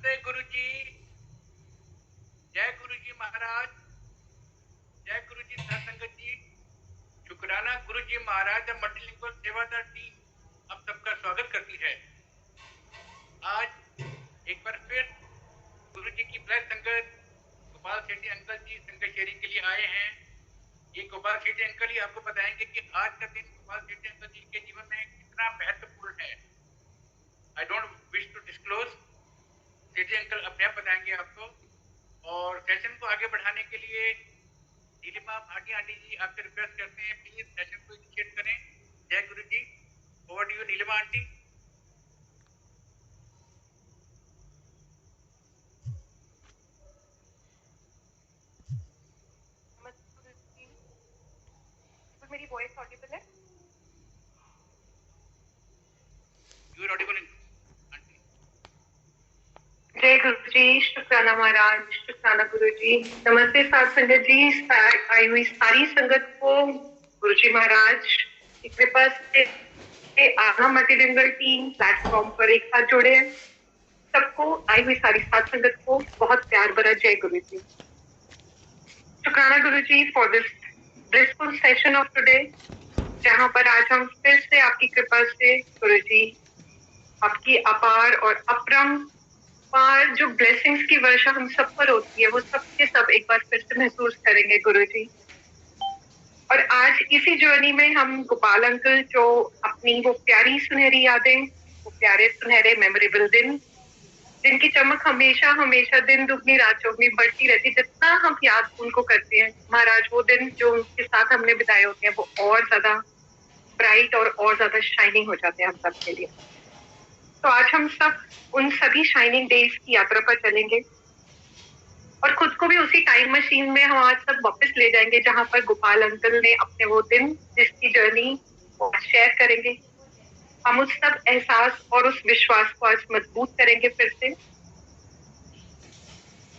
नमस्ते गुरु जी, जय गुरु जी महाराज, जय गुरु जी सत्संगत जी, शुक्राना गुरु जी महाराज मल्टीलिंगुअल सेवादार टीम आप सबका स्वागत करती है। आज एक बार फिर गुरु जी की ब्लैक संगत गोपाल सेठी अंकल जी संगत शेयरिंग के लिए आए हैं। ये गोपाल सेठी अंकल ही आपको बताएंगे कि आज का दिन गोपाल सेठी अंकल जी के जीवन में कितना महत्वपूर्ण है। I don't wish to disclose, Sethi uncle अपने आप बताएंगे आपको। और सेशन को आगे बढ़ाने के लिए नीलिमा भाटी आंटी जी आपसे रिक्वेस्ट करते हैं, प्लीज सेशन को इनिशिएट करें। जय गुरु जी, over to you Neelima aunty. मेरी वॉइस ऑडिबल है? You are audible aunty. जय गुरु जी, शुक्राना महाराज, शुक्राना गुरु जी। नमस्ते साथ संगत जी, आई हुई सारी संगत को गुरु जी महाराज की कृपा से आना मल्टीलिंगुअल टीम प्लेटफॉर्म पर एक साथ जुड़े हैं। सबको आई हुई सारी साथ संगत को बहुत प्यार भरा जय गुरु जी। शुक्राना गुरु जी for this blissful session of today, जहाँ पर आज हम फिर से आपकी कृपा से गुरु जी आपकी अपार और अपरंपार जो ब्लेसिंग्स की वर्षा हम सब पर होती है वो सबके सब एक बार फिर से महसूस करेंगे गुरु जी। और आज इसी जर्नी में हम गोपाल अंकल जो अपनी वो प्यारी सुनहरी यादें, वो प्यारे सुनहरे मेमोरेबल दिन जिनकी चमक हमेशा हमेशा दिन दुगनी रात चौगनी बढ़ती रहती, जितना हम याद उनको करते हैं महाराज, वो दिन जो उनके साथ हमने बिताए होते हैं वो और ज्यादा ब्राइट और ज्यादा शाइनिंग हो जाते हैं हम सब के लिए। तो आज हम सब उन सभी शाइनिंग डेज की यात्रा पर चलेंगे और खुद को भी उसी टाइम मशीन में हम आज सब वापस ले जाएंगे जहां पर गोपाल अंकल ने अपने वो दिन जिसकी जर्नी शेयर करेंगे। हम उस सब एहसास और उस विश्वास को आज मजबूत करेंगे फिर से।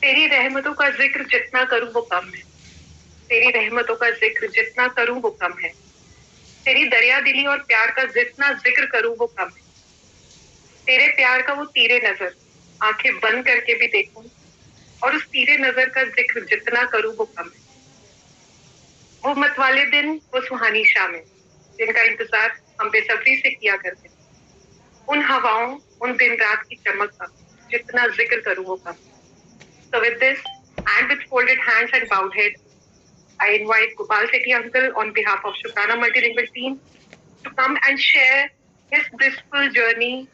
तेरी रहमतों का जिक्र जितना करूं वो कम है, तेरी रहमतों का जिक्र जितना करूं वो कम है, तेरी दरिया दिली और प्यार का जितना जिक्र करूं वो कम है, तेरे प्यार का वो तीरे नजर आंखें बंद करके भी देखूं और उस तीरे नजर का जिक्र जितना करूं वो कम है। वो मतवाले दिन, वो सुहानी शामें जिनका इंतजार हम बेसब्री से किया करते हैं, उन हवाओं, उन दिन रात की चमक का जितना जिक्र करूं वो कम। So with this, and with folded hands and bowed head, I invite Gopal Sethi uncle on behalf of Shukrana Multilingual team to come and share his blissful journey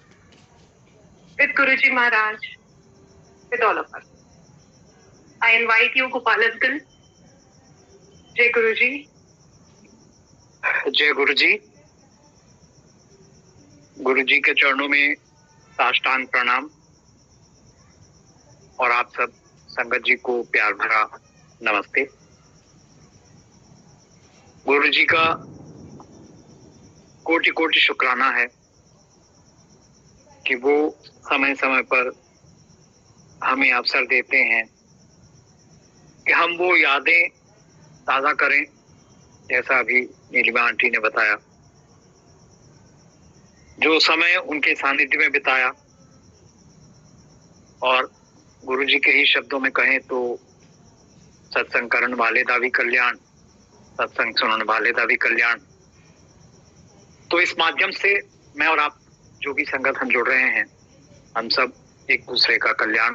with Guruji Maharaj, with all of us. I invite you, Gopal uncle. Jai Guruji. जय गुरु जी। गुरु जी के चरणों में साष्टांग प्रणाम और आप सब संगत जी को प्यार भरा नमस्ते। गुरु जी का कोटि कोटि शुक्राना है कि वो समय समय पर हमें अवसर देते हैं कि हम वो यादें ताज़ा करें, जैसा अभी नीलिमा आंटी ने बताया, जो समय उनके सानिध्य में बिताया। और गुरु जी के ही शब्दों में कहें तो सत्संग करण वाले दा भी कल्याण, सत्संग सुनने वाले दा भी कल्याण। तो इस माध्यम से मैं और आप जो भी संगत हम जुड़ रहे हैं, हम सब एक दूसरे का कल्याण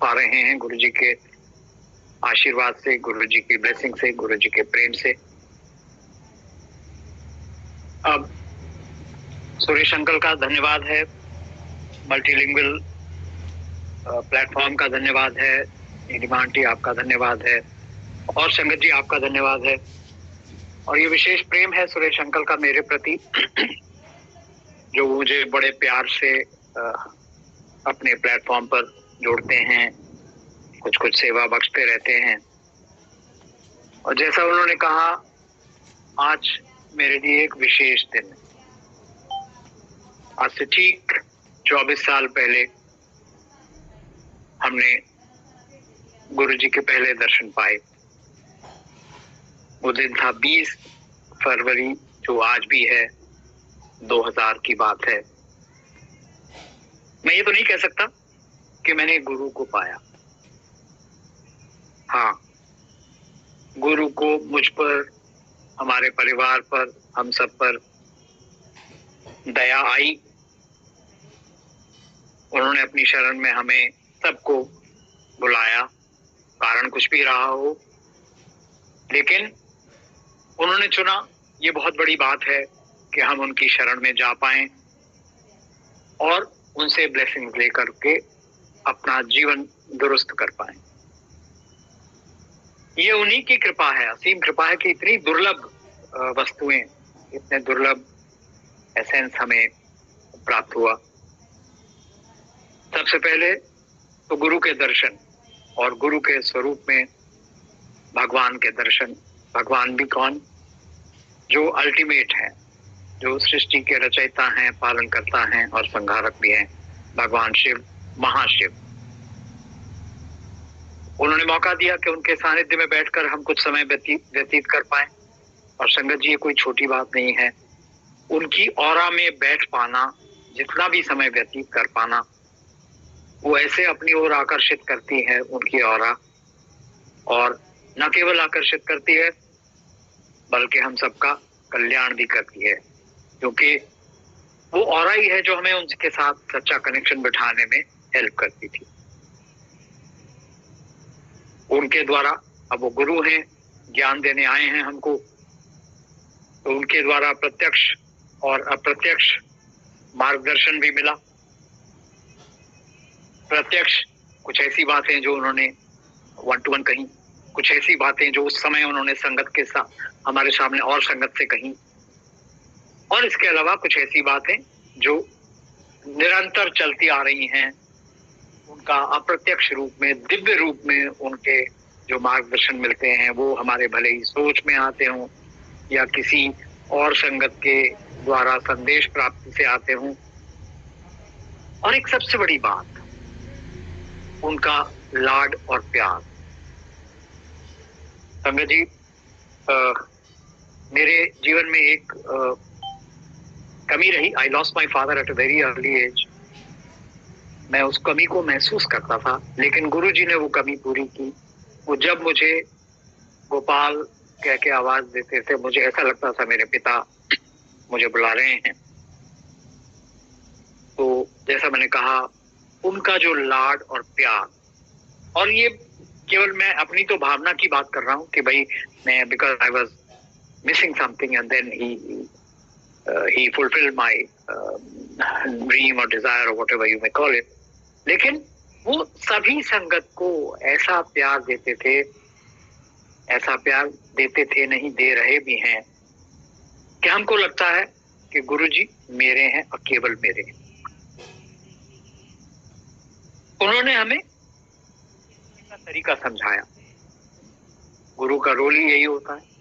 पा रहे हैं गुरु जी के आशीर्वाद से, गुरु जी की ब्लेसिंग से, गुरु जी के प्रेम से। अब सुरेश अंकल का धन्यवाद है, मल्टीलिंगुअल प्लेटफॉर्म का धन्यवाद है, नीलिमा आंटी आपका धन्यवाद है और संगत जी आपका धन्यवाद है। और ये विशेष प्रेम है सुरेश अंकल का मेरे प्रति, जो मुझे बड़े प्यार से अपने प्लेटफॉर्म पर जोड़ते हैं, कुछ कुछ सेवा बख्शते रहते हैं। और जैसा उन्होंने कहा, आज मेरे लिए एक विशेष दिन है। आज से ठीक 24 साल पहले हमने गुरु जी के पहले दर्शन पाए। वो दिन था 20 फरवरी, जो आज भी है, 2000 की बात है। मैं ये तो नहीं कह सकता कि मैंने गुरु को पाया। हाँ, गुरु को मुझ पर, हमारे परिवार पर, हम सब पर दया आई। उन्होंने अपनी शरण में हमें सबको बुलाया, कारण कुछ भी रहा हो, लेकिन उन्होंने चुना। ये बहुत बड़ी बात है कि हम उनकी शरण में जा पाएं और उनसे ब्लेसिंग लेकर के अपना जीवन दुरुस्त कर पाएं। ये उन्हीं की कृपा है, असीम कृपा है कि इतनी दुर्लभ वस्तुएं, इतने दुर्लभ एसेंस हमें प्राप्त हुआ। सबसे पहले तो गुरु के दर्शन, और गुरु के स्वरूप में भगवान के दर्शन। भगवान भी कौन? जो अल्टीमेट है, जो सृष्टि के रचयिता हैं, पालन करता हैं और संहारक भी हैं, भगवान शिव, महाशिव। उन्होंने मौका दिया कि उनके सानिध्य में बैठकर हम कुछ समय व्यतीत कर पाए। और संगत जी, ये कोई छोटी बात नहीं है। उनकी ऑरा में बैठ पाना, जितना भी समय व्यतीत कर पाना, वो ऐसे अपनी ओर आकर्षित करती है उनकी ऑरा। और न केवल आकर्षित करती है बल्कि हम सबका कल्याण भी करती है, क्योंकि वो ऑरा ही है जो हमें उनके साथ सच्चा कनेक्शन बिठाने में हेल्प करती थी। उनके द्वारा, अब वो गुरु हैं, ज्ञान देने आए हैं हमको, तो उनके द्वारा प्रत्यक्ष और अप्रत्यक्ष मार्गदर्शन भी मिला। प्रत्यक्ष कुछ ऐसी बातें जो उन्होंने 1-to-1 कही, कुछ ऐसी बातें जो उस समय उन्होंने संगत के साथ हमारे सामने और संगत से कही, और इसके अलावा कुछ ऐसी बातें जो निरंतर चलती आ रही हैं। उनका अप्रत्यक्ष रूप में, दिव्य रूप में उनके जो मार्गदर्शन मिलते हैं वो हमारे भले ही सोच में आते हों या किसी और संगत के द्वारा संदेश प्राप्ति से आते हों। और एक सबसे बड़ी बात, उनका लाड और प्यार। संगत जी, मेरे जीवन में एक कमी रही। I lost my father at a very early age. मैं उस कमी को महसूस करता था, लेकिन गुरु जी ने वो कमी पूरी की। वो जब मुझे गोपाल कह के आवाज देते थे, मुझे ऐसा लगता था मेरे पिता मुझे बुला रहे हैं। तो जैसा मैंने कहा, उनका जो लाड और प्यार, और ये केवल मैं अपनी तो भावना की बात कर रहा हूँ कि भाई मैं, because I was missing something and then he fulfilled my dream or desire or whatever you may call it. लेकिन वो सभी संगत को ऐसा प्यार देते थे, ऐसा प्यार देते थे, नहीं दे रहे भी हैं, कि हमको लगता है कि गुरुजी मेरे हैं और केवल मेरे हैं। उन्होंने हमें तरीका समझाया। गुरु का रोल ही यही होता है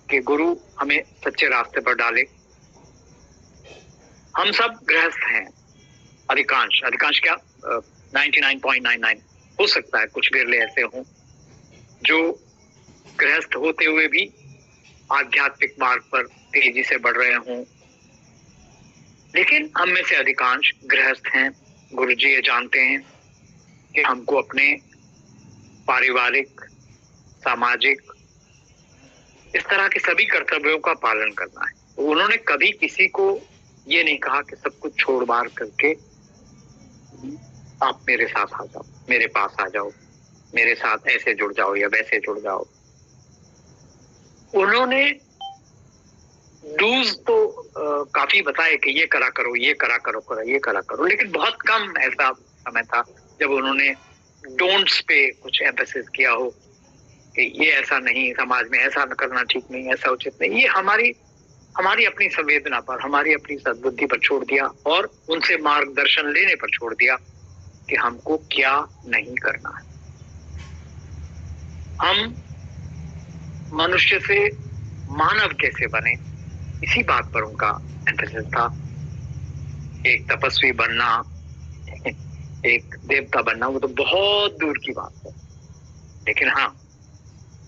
कि गुरु हमें सच्चे रास्ते पर डाले। हम सब गृहस्थ हैं, अधिकांश क्या 99.99 हो सकता है, कुछ बिरले ऐसे हों जो गृहस्थ होते हुए भी आध्यात्मिक मार्ग पर तेजी से बढ़ रहे हों, लेकिन हम में से अधिकांश गृहस्थ हैं। गुरुजी ये जानते हैं कि हमको अपने पारिवारिक, सामाजिक, इस तरह के सभी कर्तव्यों का पालन करना है। तो उन्होंने कभी किसी को ये नहीं कहा कि सब कुछ छोड़ बार करके आप मेरे साथ आ जाओ, मेरे पास आ जाओ, मेरे साथ ऐसे जुड़ जाओ या वैसे जुड़ जाओ। उन्होंने डूज तो काफी बताए कि ये करा करो, ये करा करो, ये करा करो, लेकिन बहुत कम ऐसा समय था जब उन्होंने डोंट्स पे कुछ एम्फेसिस किया हो कि ये ऐसा नहीं, समाज में ऐसा करना ठीक नहीं, ऐसा उचित नहीं। ये हमारी अपनी संवेदना पर, हमारी अपनी सद्बुद्धि पर छोड़ दिया और उनसे मार्गदर्शन लेने पर छोड़ दिया कि हमको क्या नहीं करना है। हम मनुष्य से मानव कैसे बने, इसी बात पर उनका एम्फेसिस था। एक तपस्वी बनना, एक देवता बनना, वो तो बहुत दूर की बात है, लेकिन हाँ,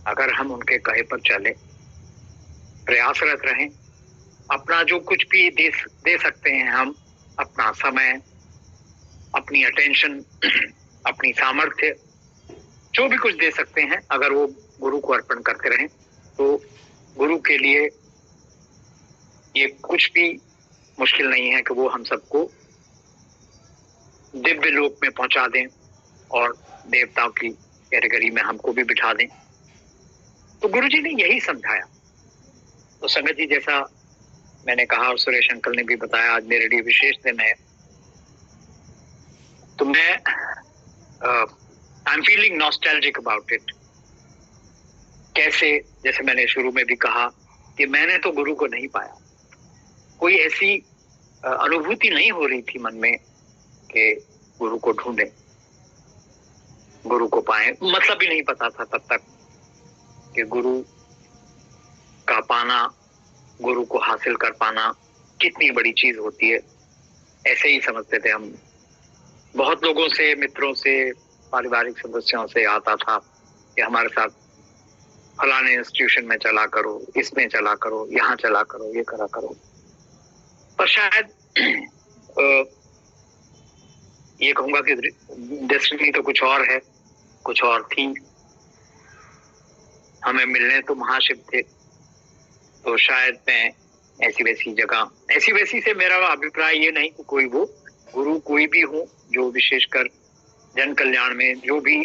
अगर हम उनके कहे पर चले, प्रयासरत रहें, अपना जो कुछ भी दे सकते हैं हम, अपना समय, अपनी अटेंशन, अपनी सामर्थ्य, जो भी कुछ दे सकते हैं, अगर वो गुरु को अर्पण करते रहें तो गुरु के लिए ये कुछ भी मुश्किल नहीं है कि वो हम सबको दिव्य लोक में पहुंचा दें और देवताओं की कैटेगरी में हमको भी बिठा दें। तो गुरुजी ने यही समझाया। तो संगत जी, जैसा मैंने कहा और सुरेश अंकल ने भी बताया, आज मेरे लिए विशेष दिन है। तो मैं आई am feeling nostalgic about it. कैसे, जैसे मैंने शुरू में भी कहा कि मैंने तो गुरु को नहीं पाया, कोई ऐसी अनुभूति नहीं हो रही थी मन में कि गुरु को ढूंढें, गुरु को पाएं। मतलब भी नहीं पता था तब तक कि गुरु का पाना, गुरु को हासिल कर पाना कितनी बड़ी चीज होती है। ऐसे ही समझते थे हम। बहुत लोगों से, मित्रों से, पारिवारिक सदस्यों से आता था कि हमारे साथ फलाने इंस्टीट्यूशन में चला करो, इसमें चला करो, यहाँ चला करो, ये करा करो। पर शायद ये कहूंगा कि डेस्टिनी तो कुछ और है, कुछ और थी। हमें मिलने तो महाशिव थे, तो शायद मैं ऐसी वैसी जगह, ऐसी वैसी से मेरा अभिप्राय ये नहीं कि कोई वो गुरु कोई भी हो जो विशेषकर जन कल्याण में जो भी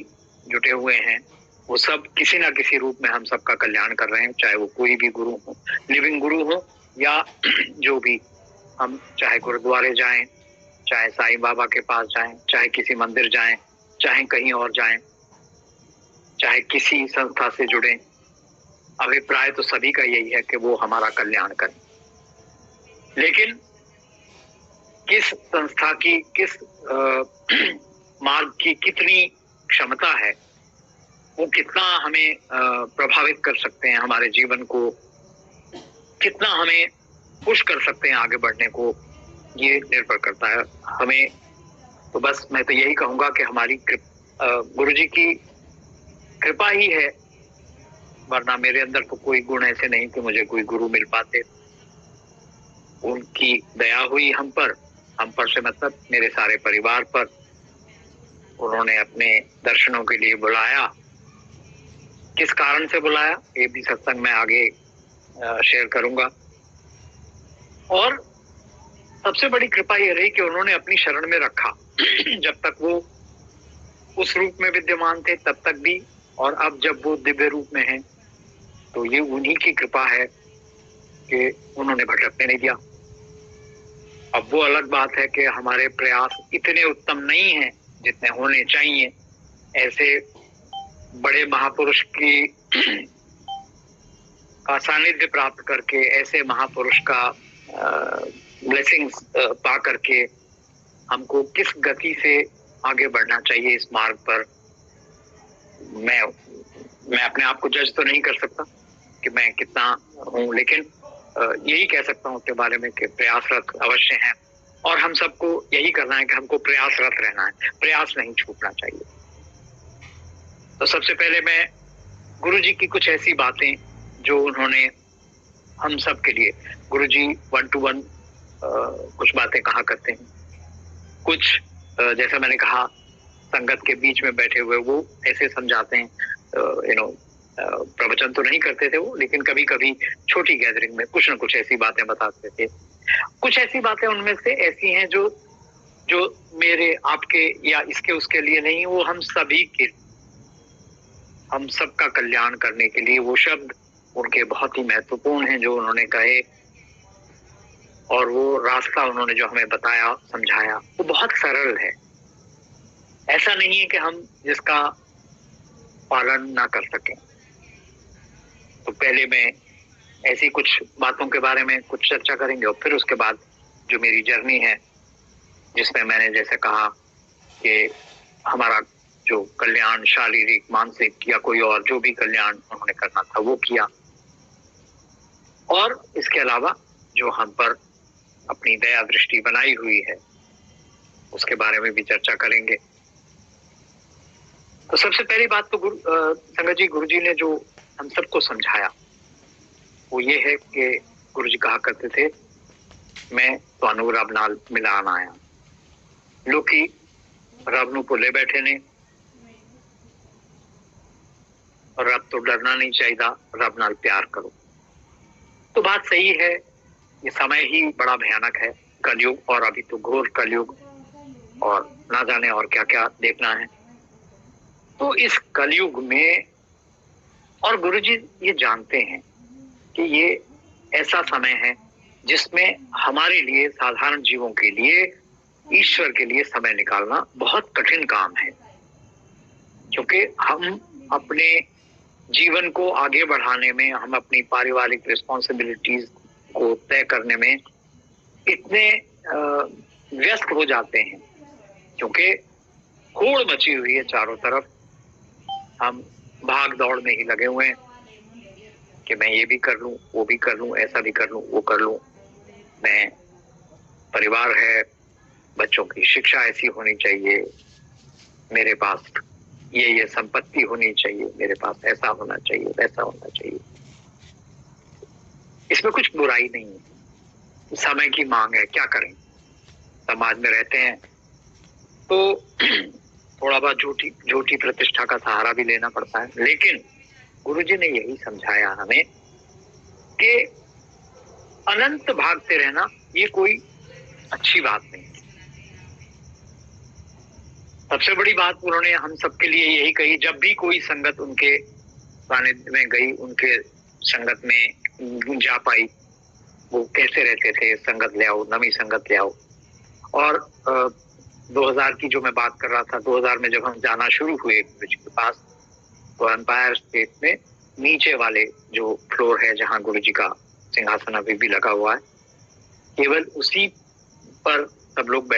जुटे हुए हैं, वो सब किसी ना किसी रूप में हम सबका कल्याण कर रहे हैं। चाहे वो कोई भी गुरु हो, लिविंग गुरु हो या जो भी, हम चाहे गुरुद्वारे जाएं, चाहे साईं बाबा के पास जाएं, चाहे किसी मंदिर जाएं, चाहे कहीं और जाएं, चाहे किसी संस्था से जुड़ें, अभिप्राय तो सभी का यही है कि वो हमारा कल्याण करें। लेकिन किस संस्था की, किस मार्ग की कितनी क्षमता है, वो कितना हमें प्रभावित कर सकते हैं, हमारे जीवन को कितना हमें पुश कर सकते हैं आगे बढ़ने को, ये निर्भर करता है हमें। तो बस मैं तो यही कहूंगा कि हमारी गुरुजी की कृपा ही है, वरना मेरे अंदर तो कोई गुण ऐसे नहीं कि मुझे कोई गुरु मिल पाते। उनकी दया हुई हम पर से मतलब मेरे सारे परिवार पर। उन्होंने अपने दर्शनों के लिए बुलाया। किस कारण से बुलाया, ये भी सत्संग में आगे शेयर करूंगा। और सबसे बड़ी कृपा ये रही कि उन्होंने अपनी शरण में रखा। जब तक वो उस रूप में विद्यमान थे तब तक भी, और अब जब वो दिव्य रूप में हैं, तो ये उन्हीं की कृपा है कि उन्होंने भटकने नहीं दिया। अब वो अलग बात है कि हमारे प्रयास इतने उत्तम नहीं हैं जितने होने चाहिए। ऐसे बड़े महापुरुष की का सानिध्य प्राप्त करके, ऐसे महापुरुष का ब्लेसिंग्स पा करके हमको किस गति से आगे बढ़ना चाहिए इस मार्ग पर, मैं अपने आप को जज तो नहीं कर सकता कि मैं कितना हूँ, लेकिन यही कह सकता हूँ अपने बारे में कि प्रयासरत अवश्य हैं। और हम सबको यही करना है कि हमको प्रयासरत रहना है, प्रयास नहीं छूटना चाहिए। तो सबसे पहले मैं गुरुजी की कुछ ऐसी बातें जो उन्होंने हम सब के लिए, गुरुजी 1-to-1 कुछ बातें कहा करते हैं। कुछ जैसा मैंने कहा, संगत के बीच में बैठे हुए वो ऐसे समझाते हैं, प्रवचन तो नहीं करते थे वो, लेकिन कभी कभी छोटी गैदरिंग में कुछ न कुछ ऐसी बातें बताते थे। कुछ ऐसी बातें उनमें से ऐसी हैं जो मेरे, आपके या इसके उसके लिए नहीं, वो हम सभी के, हम सबका कल्याण करने के लिए वो शब्द उनके बहुत ही महत्वपूर्ण हैं जो उन्होंने कहे। और वो रास्ता उन्होंने जो हमें बताया, समझाया, वो बहुत सरल है। ऐसा नहीं है कि हम जिसका पालन ना कर सकें। तो पहले मैं ऐसी कुछ बातों के बारे में कुछ चर्चा करेंगे और फिर उसके बाद जो मेरी जर्नी है, जिसमें मैंने जैसे कहा कि हमारा जो कल्याण, शारीरिक, मानसिक या कोई और जो भी कल्याण उन्होंने करना था वो किया, और इसके अलावा जो हम पर अपनी दया दृष्टि बनाई हुई है उसके बारे में भी चर्चा करेंगे। तो सबसे पहली बात तो संगत जी, गुरुजी ने जो हम सबको समझाया वो ये है कि गुरुजी कहा करते थे, मैं ਤੁਹਾਨੂੰ ਰੱਬ ਨਾਲ ਮਿਲਾਣ आया। लोकी रब नूं भुले बैठे ने और रब तो डरना नहीं चाहिए, रब नाल प्यार करो। तो बात सही है, ये समय ही बड़ा भयानक है, कलयुग, और अभी तो घोर कलयुग, और ना जाने और क्या क्या देखना है। तो इस कलयुग में, और गुरुजी ये जानते हैं कि ये ऐसा समय है जिसमें हमारे लिए, साधारण जीवों के लिए, ईश्वर के लिए समय निकालना बहुत कठिन काम है, क्योंकि हम अपने जीवन को आगे बढ़ाने में, हम अपनी पारिवारिक रिस्पॉन्सिबिलिटीज को तय करने में इतने व्यस्त हो जाते हैं, क्योंकि होड़ मची हुई है चारों तरफ। हम भाग दौड़ में ही लगे हुए हैं कि मैं ये भी कर लूं, वो भी कर लूं, ऐसा भी कर लूं, वो कर लूं, मैं, परिवार है, बच्चों की शिक्षा ऐसी होनी चाहिए, मेरे पास ये संपत्ति होनी चाहिए, मेरे पास ऐसा होना चाहिए, वैसा होना चाहिए। इसमें कुछ बुराई नहीं है, समय की मांग है, क्या करें, समाज में रहते हैं तो थोड़ा बहुत झूठी प्रतिष्ठा का सहारा भी लेना पड़ता है। लेकिन गुरुजी ने यही समझाया हमें कि अनंत भागते रहना ये कोई अच्छी बात नहीं। सबसे बड़ी बात उन्होंने हम सबके लिए यही कही, जब भी कोई संगत उनके सानिध्य में गई, उनके संगत में जा पाई, वो कैसे रहते थे, संगत ले आओ, नवी संगत ले आओ। और 2000 की जो मैं बात कर रहा था, 2000 में जब हम जाना शुरू हुए गुरुजी के पास, तो एम्पायर स्टेट में नीचे वाले जो फ्लोर है जहाँ गुरुजी का सिंहासन अभी भी लगा हुआ है, केवल उसी पर सब लोग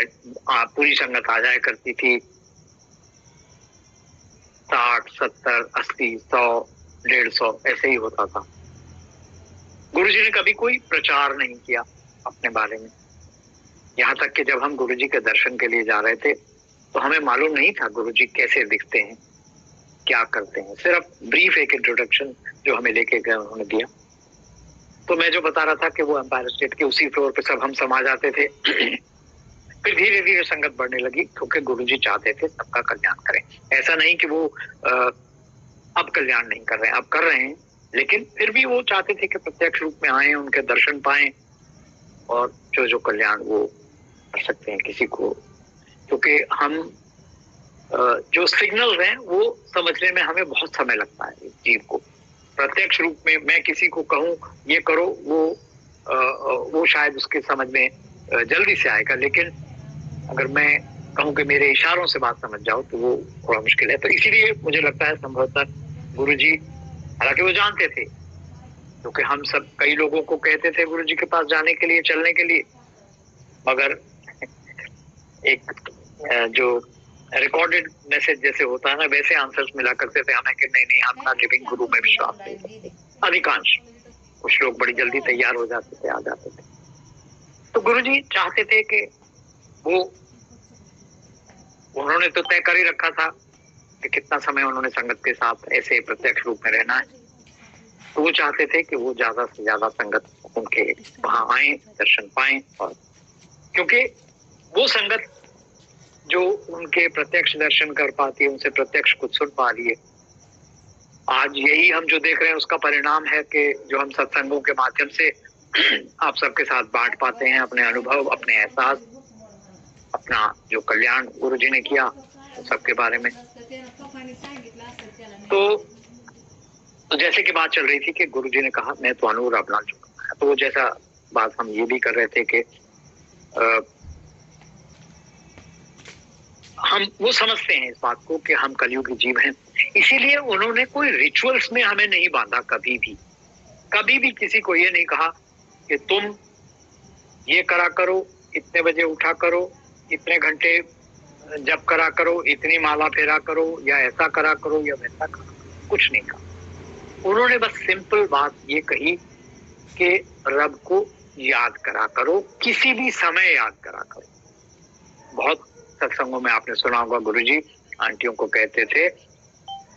पूरी संगत आ जाया करती थी। 60, 70, 80, 100, 150 ऐसे ही होता था। गुरुजी ने कभी कोई प्रचार नहीं किया अपने बारे में। यहाँ तक कि जब हम गुरुजी के दर्शन के लिए जा रहे थे तो हमें मालूम नहीं था गुरुजी कैसे दिखते हैं, क्या करते हैं। सिर्फ ब्रीफ एक इंट्रोडक्शन जो हमें लेके गए उन्होंने दिया। तो मैं जो बता रहा था कि वो एम्पायर स्टेट के उसी फ्लोर पे सब हम समा जाते थे। फिर धीरे धीरे संगत बढ़ने लगी, क्योंकि गुरुजी चाहते थे सबका कल्याण करें। ऐसा नहीं कि वो अब कल्याण नहीं कर रहे हैं, अब कर रहे हैं, लेकिन फिर भी वो चाहते थे कि प्रत्यक्ष रूप में आए, उनके दर्शन पाएं और जो कल्याण वो कर सकते हैं किसी को। क्योंकि हम जो सिग्नल हैं वो समझने में हमें बहुत समय लगता है इस जीव को। प्रत्यक्ष रूप में मैं किसी को कहूँ ये करो, वो शायद उसके समझ में जल्दी से आएगा, लेकिन अगर मैं कहूँ कि मेरे इशारों से बात समझ जाओ तो वो थोड़ा मुश्किल है। तो इसीलिए मुझे लगता है संभवतः गुरुजी, हालांकि वो जानते थे, क्योंकि हम सब कई लोगों को कहते थे गुरुजी के पास जाने के लिए, चलने के लिए, मगर एक जो रिकॉर्डेड मैसेज जैसे होता है ना, वैसे आंसर्स मिला करते थे हमें कि नहीं हम ना लिविंग गुरु में विश्वास नहीं करते। अधिकांश, कुछ लोग बड़ी जल्दी तैयार हो जाते थे, आ जाते थे। तो गुरुजी चाहते थे कि उन्होंने तो तय कर ही रखा था कि कितना समय उन्होंने संगत के साथ ऐसे प्रत्यक्ष रूप में रहना है। तो वो चाहते थे कि वो ज्यादा से ज्यादा संगत उनके वहां आए, दर्शन पाएं, और क्योंकि वो संगत जो उनके प्रत्यक्ष दर्शन कर पाती है, उनसे प्रत्यक्ष कुछ सुन पा रही है। आज यही हम जो देख रहे हैं उसका परिणाम है कि जो हम सत्संगों के माध्यम से आप सबके साथ बांट पाते हैं अपने अनुभव, अपने एहसास, अपना जो कल्याण गुरुजी ने किया सबके बारे में। तो जैसे कि बात चल रही थी कि गुरुजी ने कहा मैं तो अनुर अपना चुका है, तो वो जैसा बात हम ये भी कर रहे थे कि हम वो समझते हैं इस बात को कि हम कलयुगी जीव हैं, इसीलिए उन्होंने कोई रिचुअल्स में हमें नहीं बांधा। कभी भी किसी को ये नहीं कहा कि तुम ये करा करो, इतने बजे उठा करो, इतने घंटे जप करा करो, इतनी माला फेरा करो, या ऐसा करा करो या वैसा करो, कुछ नहीं कहा। उन्होंने बस सिंपल बात ये कही कि रब को याद करा करो, किसी भी समय याद करा करो। बहुत सत्संगों में आपने सुना होगा गुरुजी आंटियों को कहते थे,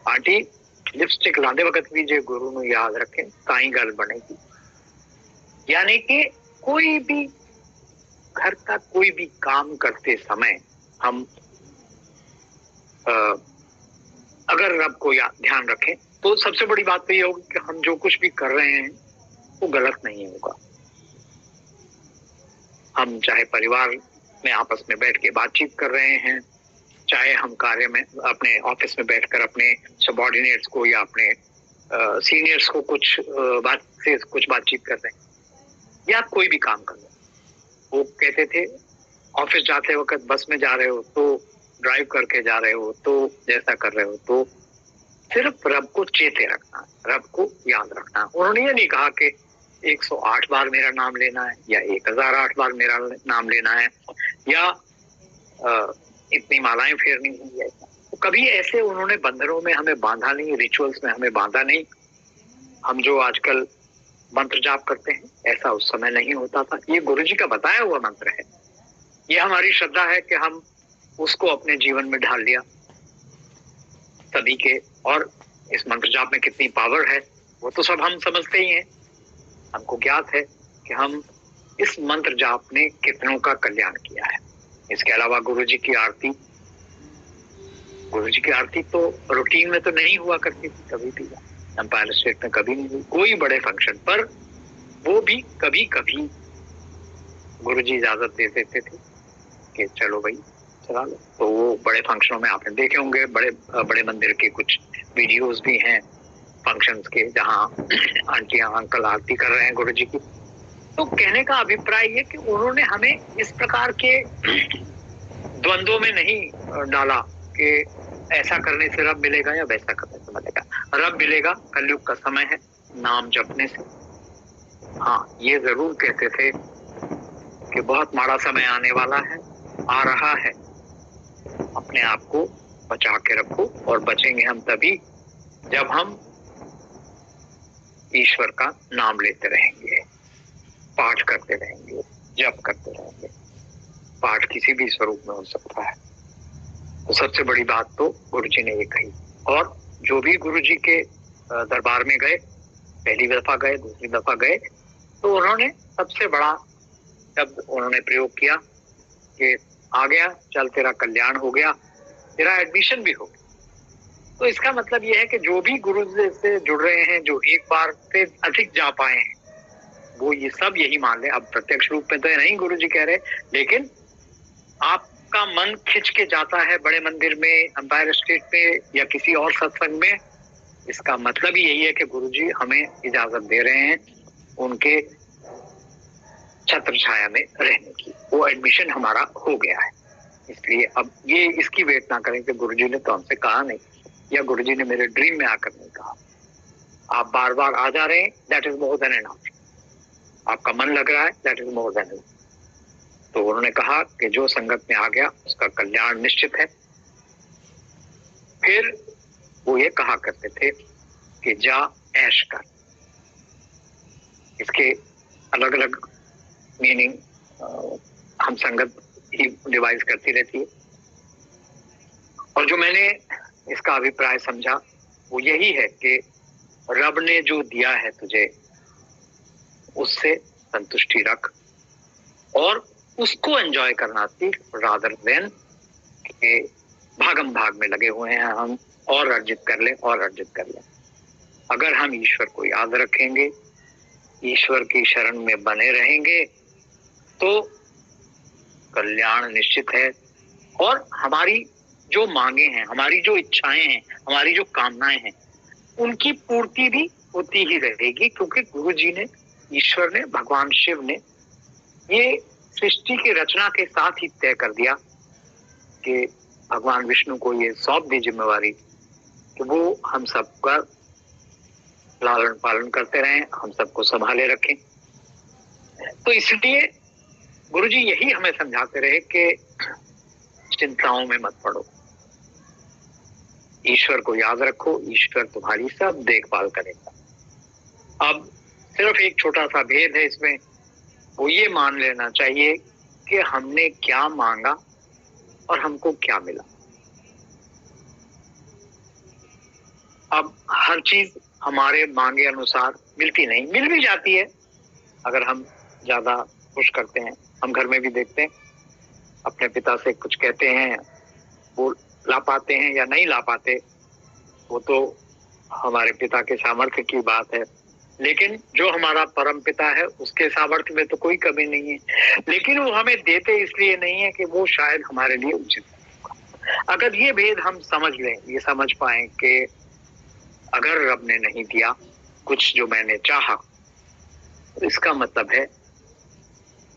आंटी लिपस्टिक लाते वक्त भी जो गुरु ਨੂੰ याद रखें ताई गल बनेगी। यानी कि कोई भी घर का कोई भी काम करते समय हम अगर रब को ध्यान रखें तो सबसे बड़ी बात तो ये होगी कि हम जो कुछ भी कर रहे हैं वो गलत नहीं होगा। हम चाहे परिवार में आपस में बैठ के बातचीत कर रहे हैं, चाहे हम कार्य में अपने ऑफिस में बैठकर अपने सबऑर्डिनेट्स को या अपने सीनियर्स को कुछ बातचीत कर रहे हैं, या कोई भी काम कर रहे हैं। वो कहते थे ऑफिस जाते वक्त बस में जा रहे हो तो, ड्राइव करके जा रहे हो तो, जैसा कर रहे हो तो सिर्फ रब को चेते रखना, रब को याद रखना। उन्होंने ये नहीं कहा कि 108 बार मेरा नाम लेना है या 1008 बार मेरा नाम लेना है या इतनी मालाएं फेरनी है। तो कभी ऐसे उन्होंने बंधनों में हमें बांधा नहीं, रिचुअल्स में हमें बांधा नहीं। हम जो आजकल मंत्र जाप करते हैं ऐसा उस समय नहीं होता था। ये गुरुजी का बताया हुआ मंत्र है। ये हमारी श्रद्धा है कि हम उसको अपने जीवन में ढाल लिया सभी के। और इस मंत्र जाप में कितनी पावर है वो तो सब हम समझते ही हैं। हमको ज्ञात है कि हम इस मंत्र जाप ने कितनों का कल्याण किया है। इसके अलावा गुरुजी की आरती तो रूटीन में तो नहीं हुआ करती थी कभी भी, एम्पायर स्टेट में कभी नहीं हुई। कोई बड़े फंक्शन पर वो भी कभी कभी गुरुजी इजाजत दे देते थे कि चलो भाई चला लो। तो वो बड़े फंक्शनों में आपने देखे होंगे, बड़े बड़े मंदिर के कुछ वीडियोस भी हैं फंक्शंस के, जहाँ आंटियां अंकल आरती कर रहे हैं गुरुजी की। तो कहने का अभिप्राय ये कि उन्होंने हमें इस प्रकार के द्वंद्वों में नहीं डाला कि ऐसा करने से रब मिलेगा या वैसा करने से मिलेगा। रब मिलेगा, कलयुग का समय है, नाम जपने से। हाँ, ये जरूर कहते थे कि बहुत माड़ा समय आने वाला है, आ रहा है, अपने आप को बचा के रखो। और बचेंगे हम तभी जब हम ईश्वर का नाम लेते रहेंगे, पाठ करते रहेंगे, जप करते रहेंगे। पाठ किसी भी स्वरूप में हो सकता है। तो सबसे बड़ी बात तो गुरुजी ने ये कही। और जो भी गुरुजी के दरबार में गए, पहली दफा गए, दूसरी दफा गए, तो उन्होंने सबसे बड़ा शब्द उन्होंने प्रयोग किया कि आ गया, चल तेरा कल्याण हो गया, तेरा एडमिशन भी हो गया। तो इसका मतलब यह है कि जो भी गुरु से जुड़ रहे हैं, जो एक बार से अधिक जा पाए हैं, वो ये सब यही मान ले। अब प्रत्यक्ष रूप में तो नहीं गुरुजी कह रहे, लेकिन आपका मन खिंच के जाता है बड़े मंदिर में, एम्पायर स्टेट में या किसी और सत्संग में, इसका मतलब ही यही है कि गुरुजी हमें इजाजत दे रहे हैं उनके छत्र छाया में रहने की। वो एडमिशन हमारा हो गया है। इसलिए अब ये इसकी वेट ना करें कि गुरुजी ने तो हमसे कहा नहीं, या गुरुजी ने मेरे ड्रीम में आकर नहीं कहा। आप बार बार आ जा रहे हैं, that is more than enough. आपका मन लग रहा है, that is more than enough. तो उन्होंने कहा कि जो संगत में आ गया उसका कल्याण निश्चित है। फिर वो ये कहा करते थे कि जा ऐश कर। इसके अलग अलग मीनिंग हम संगत ही डिवाइस करती रहती है। और जो मैंने इसका अभिप्राय समझा वो यही है कि रब ने जो दिया है तुझे, उससे संतुष्टि रख और उसको एंजॉय करना सीख, रादर देन कि भागम भाग में लगे हुए हैं हम, और अर्जित कर ले और अर्जित कर ले। अगर हम ईश्वर को याद रखेंगे, ईश्वर की शरण में बने रहेंगे, तो कल्याण निश्चित है। और हमारी जो मांगे हैं, हमारी जो इच्छाएं हैं, हमारी जो कामनाएं हैं, उनकी पूर्ति भी होती ही रहेगी, क्योंकि गुरु जी ने, ईश्वर ने, भगवान शिव ने ये सृष्टि की रचना के साथ ही तय कर दिया कि भगवान विष्णु को ये सौंप दी जिम्मेवारी कि वो हम सबका लालन पालन करते रहें, हम सबको संभाले रखें। तो इसलिए गुरुजी यही हमें समझाते रहे कि चिंताओं में मत पड़ो, ईश्वर को याद रखो, ईश्वर तुम्हारी सब देखभाल करेगा। अब सिर्फ एक छोटा सा भेद है इसमें, वो ये मान लेना चाहिए कि हमने क्या मांगा और हमको क्या मिला। अब हर चीज हमारे मांगे अनुसार मिलती नहीं, मिल भी जाती है अगर हम ज्यादा खुश करते हैं। हम घर में भी देखते हैं, अपने पिता से कुछ कहते हैं, वो पाते हैं या नहीं ला पाते, वो तो हमारे पिता के सामर्थ्य की बात है, लेकिन जो हमारा परम पिता है उसके सामर्थ्य में तो कोई कमी नहीं है। लेकिन वो हमें देते इसलिए नहीं है कि वो शायद हमारे लिए उचित है। अगर ये भेद हम समझ लें, ये समझ पाए कि अगर रब ने नहीं दिया कुछ जो मैंने चाहा, तो इसका मतलब है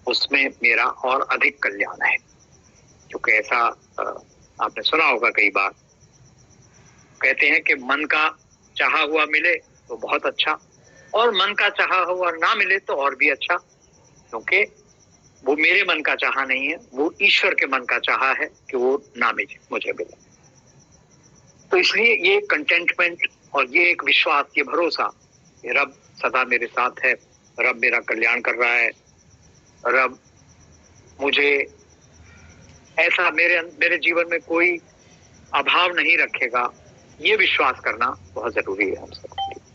उसमें मेरा और अधिक कल्याण है। क्योंकि ऐसा आपने सुना होगा कई बार, कहते हैं कि मन का चाहा हुआ मिले तो बहुत अच्छा, और मन का चाहा हुआ ना मिले तो और भी अच्छा, क्योंकि वो मेरे मन का चाहा नहीं है, वो ईश्वर के मन का चाहा है कि वो ना मुझे मिले। तो इसलिए ये कंटेंटमेंट और ये एक विश्वास, ये भरोसा कि रब सदा मेरे साथ है, रब मेरा कल्याण कर रहा है, रब मुझे ऐसा मेरे जीवन में कोई अभाव नहीं रखेगा, ये विश्वास करना बहुत जरूरी है हम सबके लिए।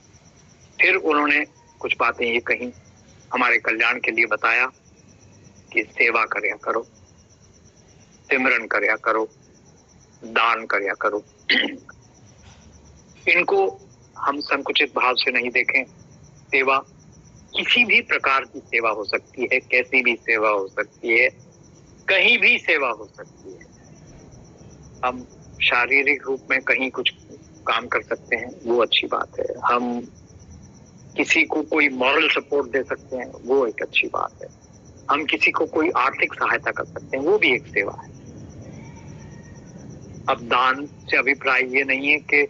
फिर उन्होंने कुछ बातें ये कही, हमारे कल्याण के लिए बताया कि सेवा करया करो, सिमरन करया करो, दान करया करो। इनको हम संकुचित भाव से नहीं देखें। सेवा किसी भी प्रकार की सेवा हो सकती है, कैसी भी सेवा हो सकती है, कहीं भी सेवा हो सकती है। हम शारीरिक रूप में कहीं कुछ काम कर सकते हैं, वो अच्छी बात है। हम किसी को कोई मॉरल सपोर्ट दे सकते हैं, वो एक अच्छी बात है। हम किसी को कोई आर्थिक सहायता कर सकते हैं, वो भी एक सेवा है। अब दान से अभिप्राय ये नहीं है कि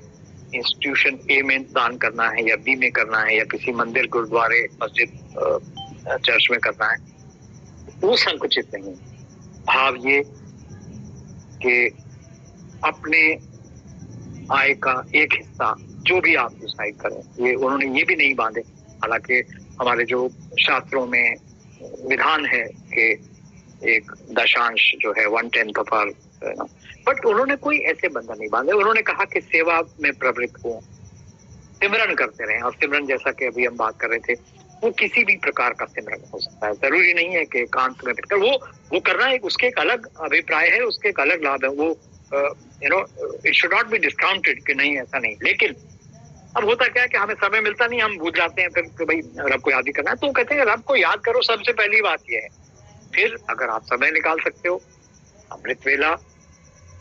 इंस्टीट्यूशन ए में दान करना है या बी में करना है या किसी मंदिर, गुरुद्वारे, मस्जिद, चर्च में करना है, वो संकुचित नहीं। भाव ये कि अपने आय का एक हिस्सा जो भी आप डिसाइड करें, ये उन्होंने ये भी नहीं बांधे, हालांकि हमारे जो शास्त्रों में विधान है कि एक दशांश जो है 1/10 ऑफ आवर, बट उन्होंने कोई ऐसे बंधन नहीं बांधे। उन्होंने कहा कि सेवा में प्रवृत्त हो, सिमरन करते रहें। और सिमरन जैसा कि अभी हम बात कर रहे थे, वो किसी भी प्रकार का सिमरन हो सकता है, जरूरी नहीं है कि एकांत में बैठकर वो करना है। उसके एक अलग अभिप्राय है, उसके एक अलग लाभ है। वो it should not be discounted कि नहीं, ऐसा नहीं। लेकिन अब होता क्या है कि हमें समय मिलता नहीं, हम भूल जाते हैं फिर कि भाई रब को याद ही करना है। तो कहते हैं रब को याद करो, सबसे पहली बात यह है। फिर अगर आप समय निकाल सकते हो, अमृत वेला,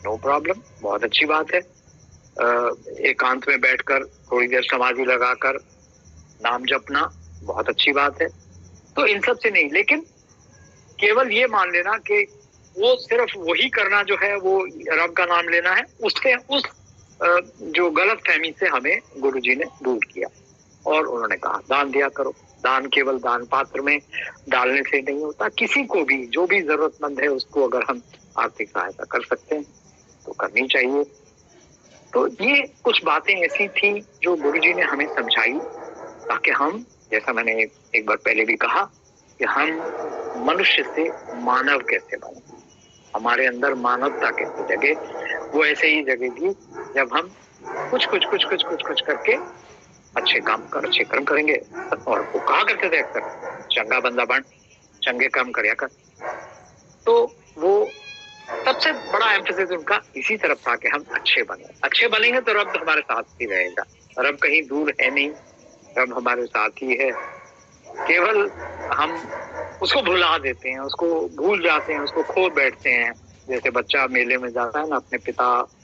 नो प्रॉब्लम, बहुत अच्छी बात है। एकांत में बैठकर थोड़ी देर समाधि लगाकर नाम जपना, बहुत अच्छी बात है। तो इन सब से नहीं, लेकिन केवल ये मान लेना कि वो सिर्फ वही करना जो है वो रब का नाम लेना है, उससे उस जो गलत फहमी से हमें गुरुजी ने दूर किया। और उन्होंने कहा दान दिया करो। दान केवल दान पात्र में डालने से नहीं होता, किसी को भी जो भी जरूरतमंद है उसको अगर हम आर्थिक सहायता कर सकते हैं तो करनी चाहिए। तो ये कुछ बातें ऐसी थी जो गुरुजी ने हमें समझाई, ताकि हम, जैसा मैंने एक बार पहले भी कहा, कि हम मनुष्य से मानव कैसे बने, हमारे अंदर मानवता कैसे जगे। वो ऐसे ही जगेगी जब हम कुछ करके अच्छे कर्म करेंगे। और वो कहा करते थे अक्सर, चंगा बंदा बन, चंगे कर्म करया कर। तो वो सबसे बड़ा एम्फेसिस उनका इसी तरफ था कि हम अच्छे बने। अच्छे बनेंगे तो रब हमारे साथ ही रहेगा। रब कहीं दूर है नहीं, रब हमारे साथ ही है। केवल हम उसको भुला देते हैं, उसको भूल जाते हैं, उसको खो बैठते हैं। जैसे बच्चा मेले में जाता है ना, अपने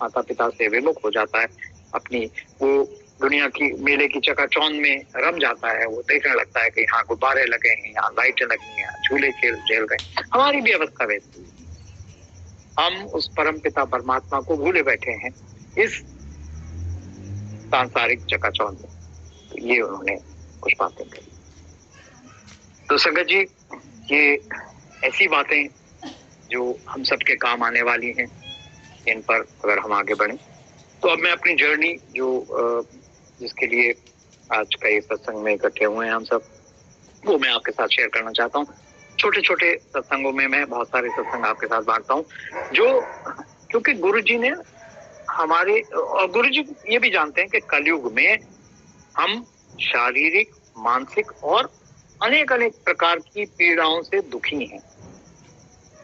माता पिता से विमुख हो जाता है, अपनी वो दुनिया की मेले की चकाचौंध में रम जाता है। वो देखने लगता है कि यहाँ गुब्बारे लगे हैं, यहाँ लाइटें लगी हैं, झूले झेल रहे। हमारी भी अवस्था वैसी है। हम उस परम पिता परमात्मा को भूले बैठे हैं इस सांसारिक चकाचौंध में। तो ये उन्होंने कुछ बातें कही। तो संगत जी, ये ऐसी बातें जो हम सबके काम आने वाली हैं, इन पर अगर हम आगे बढ़ें। तो अब मैं अपनी जर्नी जो जिसके लिए आज का ये सत्संग में इकट्ठे हुए हैं हम सब, वो मैं आपके साथ शेयर करना चाहता हूँ। छोटे छोटे सत्संगों में मैं बहुत सारे सत्संग आपके साथ बांटता हूँ, जो क्योंकि गुरुजी ने हमारे, और गुरुजी ये भी जानते हैं कि कलयुग में हम शारीरिक, मानसिक और अनेक प्रकार की पीड़ाओं से दुखी हैं।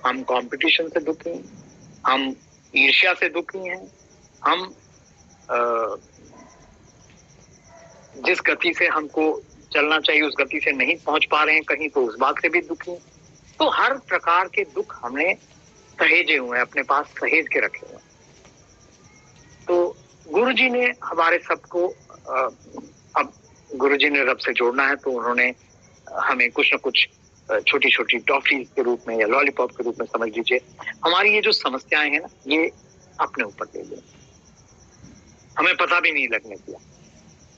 हम कंपटीशन से दुखी हैं, हम ईर्ष्या से दुखी हैं, हम जिस गति से हमको चलना चाहिए उस गति से नहीं पहुंच पा रहे हैं, कहीं तो उस बात से भी दुखी। तो हर प्रकार के दुख हमने सहेजे हुए हैं, अपने पास सहेज के रखे हुए। तो गुरुजी ने हमारे सबको अब गुरुजी ने रब से जोड़ना है, तो उन्होंने हमें कुछ न कुछ छोटी छोटी टॉफी के रूप में या लॉलीपॉप के रूप में समझ लीजिए, हमारी ये जो समस्याएं हैं ना, ये अपने ऊपर ले ली, हमें पता भी नहीं लगने दिया।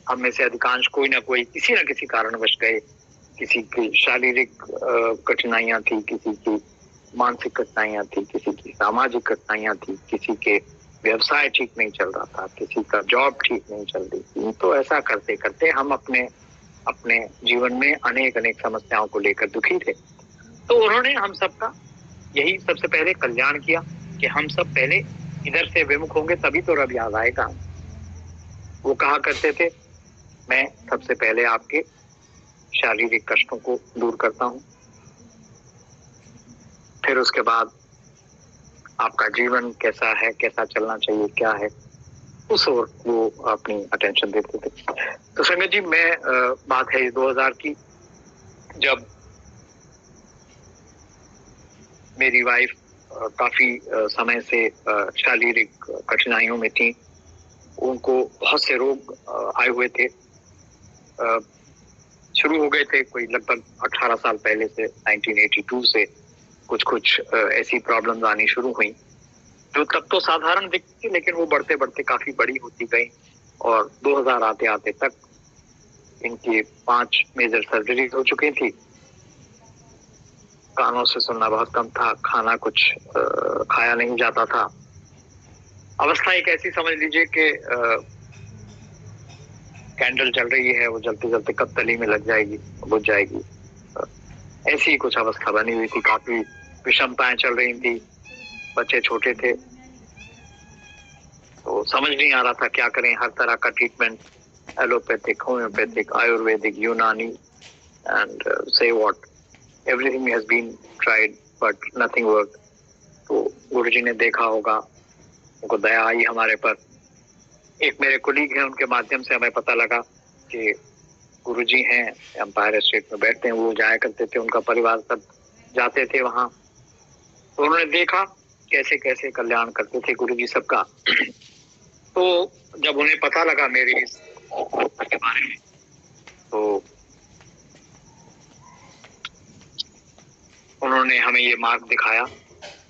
हम में से अधिकांश कोई ना कोई किसी न किसी कारणवश गए, किसी की शारीरिक कठिनाइयां थी, किसी की मानसिक कठिनाइयां थी, किसी की सामाजिक कठिनाइयां थी, किसी के व्यवसाय ठीक नहीं चल रहा था, किसी का जॉब ठीक नहीं चल रही थी। तो ऐसा करते करते हम अपने जीवन में अनेक अनेक समस्याओं को लेकर दुखी थे। तो उन्होंने हम सबका यही सबसे पहले कल्याण किया कि हम सब पहले इधर से विमुख होंगे तभी तो रब याद आएगा। वो कहा करते थे, मैं सबसे पहले आपके शारीरिक कष्टों को दूर करता हूं, फिर उसके बाद आपका जीवन कैसा है, कैसा चलना चाहिए, क्या है, उस ओर वो अपनी अटेंशन देते थे। तो संगत जी, मैं बात है 2000 की, जब मेरी वाइफ काफी समय से शारीरिक कठिनाइयों में थी, उनको बहुत से रोग आए हुए थे, शुरू हो गए थे कोई लगभग 18 साल पहले से, 1982 से कुछ ऐसी प्रॉब्लम्स आनी शुरू हुई जो तब तो साधारण दिखती, लेकिन वो बढ़ते बढ़ते काफी बड़ी होती गई और 2000 आते आते तक इनकी 5 मेजर सर्जरीज हो चुकी थी। कानों से सुनना बहुत कम था, खाना कुछ खाया नहीं जाता था। अवस्था एक ऐसी समझ लीजिए कि कैंडल चल रही है, वो जलते जलते कब तली में लग जाएगी, बुझ जाएगी, ऐसी ही कुछ अवस्था बनी हुई थी। काफी विषमताएं चल रही थी, बच्चे छोटे थे, तो समझ नहीं आ रहा था क्या करें। हर तरह का treatment, allopathic, homeopathic, Ayurvedic, Unani and so what, everything has been tried but nothing work. तो गुरुजी ने देखा होगा, उनको दया आई हमारे पर। एक मेरे कोलीग हैं, उनके माध्यम से हमें पता लगा कि गुरुजी हैं, एम्पायर एस्टेट में बैठते हैं, वो जाया करते थे, उनका परिवार सब जाते थे वहां। तो उन्होंने देखा कैसे कैसे कल्याण करते थे गुरुजी सबका। तो जब उन्हें पता लगा मेरे इस के बारे में, तो उन्होंने हमें ये मार्ग दिखाया,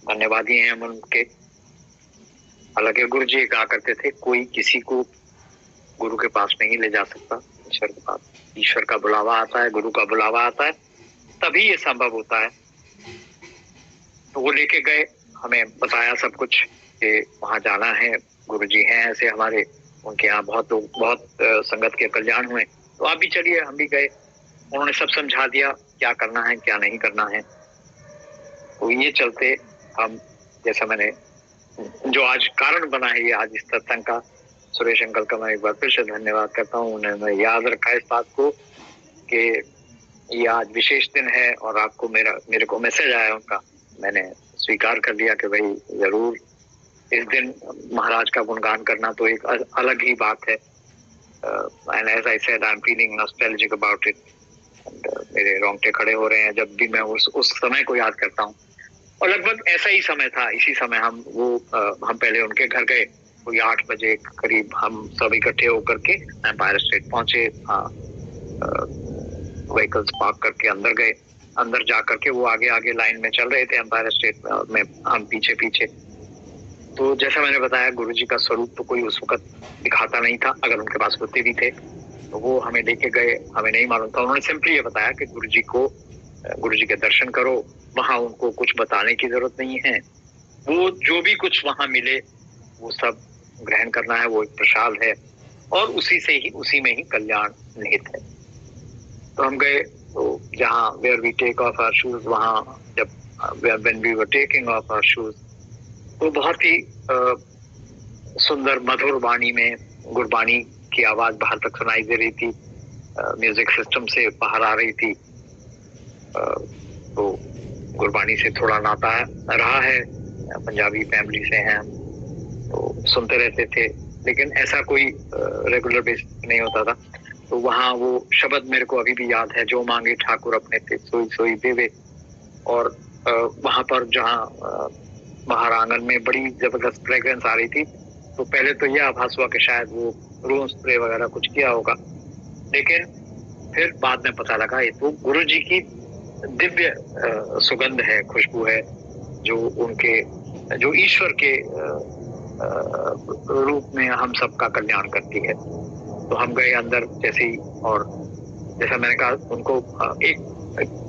धन्यवादी हैं हम उनके। हालांकि गुरुजी कहा करते थे, कोई किसी को गुरु के पास नहीं ले जा सकता, ईश्वर के पास। ईश्वर का बुलावा आता है, गुरु का बुलावा आता है, तभी ये संभव होता है। तो वो लेके गए, हमें बताया सब कुछ कि वहां जाना है, गुरुजी हैं ऐसे हमारे, उनके यहाँ बहुत लोग, बहुत संगत के कल्याण हुए, तो आप भी चलिए। हम भी गए, उन्होंने सब समझा दिया क्या करना है क्या नहीं करना है। तो ये चलते हम, जैसा मैंने जो आज कारण बना है ये आज इस सत्संग का, सुरेश अंकल का मैं एक बार फिर से धन्यवाद करता हूँ। उन्होंने याद रखा इस बात को कि ये आज विशेष दिन है और आपको मेरे को मैसेज आया उनका, मैंने स्वीकार कर लिया कि भाई जरूर इस दिन महाराज का गुणगान करना तो एक अलग ही बात है। And as I said, I am feeling nostalgic about it. मेरे रोंगटे खड़े हो रहे हैं जब भी मैं उस समय को याद करता हूँ। और लगभग ऐसा ही समय था, इसी समय हम पहले उनके घर गए, कोई 8 बजे करीब हम सब इकट्ठे होकर के एम्पायर स्टेट पहुंचे। व्हीकल्स पार्क करके अंदर गए, अंदर जा करके वो आगे आगे लाइन में चल रहे थे एम्पायर स्टेट में, हम पीछे पीछे। तो जैसा मैंने बताया, गुरुजी का स्वरूप तो कोई उस वक्त दिखाता नहीं था, अगर उनके पास होते भी थे तो वो हमें लेके गए, हमें नहीं मालूम था। उन्होंने सिंपली ये बताया कि गुरुजी के दर्शन करो, वहां उनको कुछ बताने की जरूरत नहीं है, वो जो भी कुछ वहां मिले वो सब ग्रहण करना है, वो एक प्रसाद है और उसी में ही कल्याण निहित है। तो हम गए, तो जहाँ where we take off our shoes, वहां जब when we were taking off our shoes, तो बहुत ही सुंदर मधुर वाणी में गुरबाणी की आवाज बाहर तक सुनाई दे रही थी, म्यूजिक सिस्टम से बाहर आ रही थी। तो गुरबाणी से थोड़ा नाता रहा है, पंजाबी फैमिली से हैं, तो सुनते रहते थे, लेकिन ऐसा कोई रेगुलर बेस नहीं होता था। तो वहाँ वो शब्द मेरे को अभी भी याद है, जो मांगे ठाकुर अपने ते सोई सोई देवे। और वहाँ पर जहाँ बाहर आंगन में बड़ी जबरदस्त फ्रेग्रेंस आ रही थी, तो पहले तो यह आभास हुआ कि शायद वो रूम स्प्रे वगैरह कुछ किया होगा, लेकिन फिर बाद में पता लगा ये तो गुरु जी की दिव्य सुगंध है, खुशबू है, जो ईश्वर के रूप में हम सबका कल्याण करती है। तो हम गए अंदर जैसे ही, और जैसा मैंने कहा, उनको एक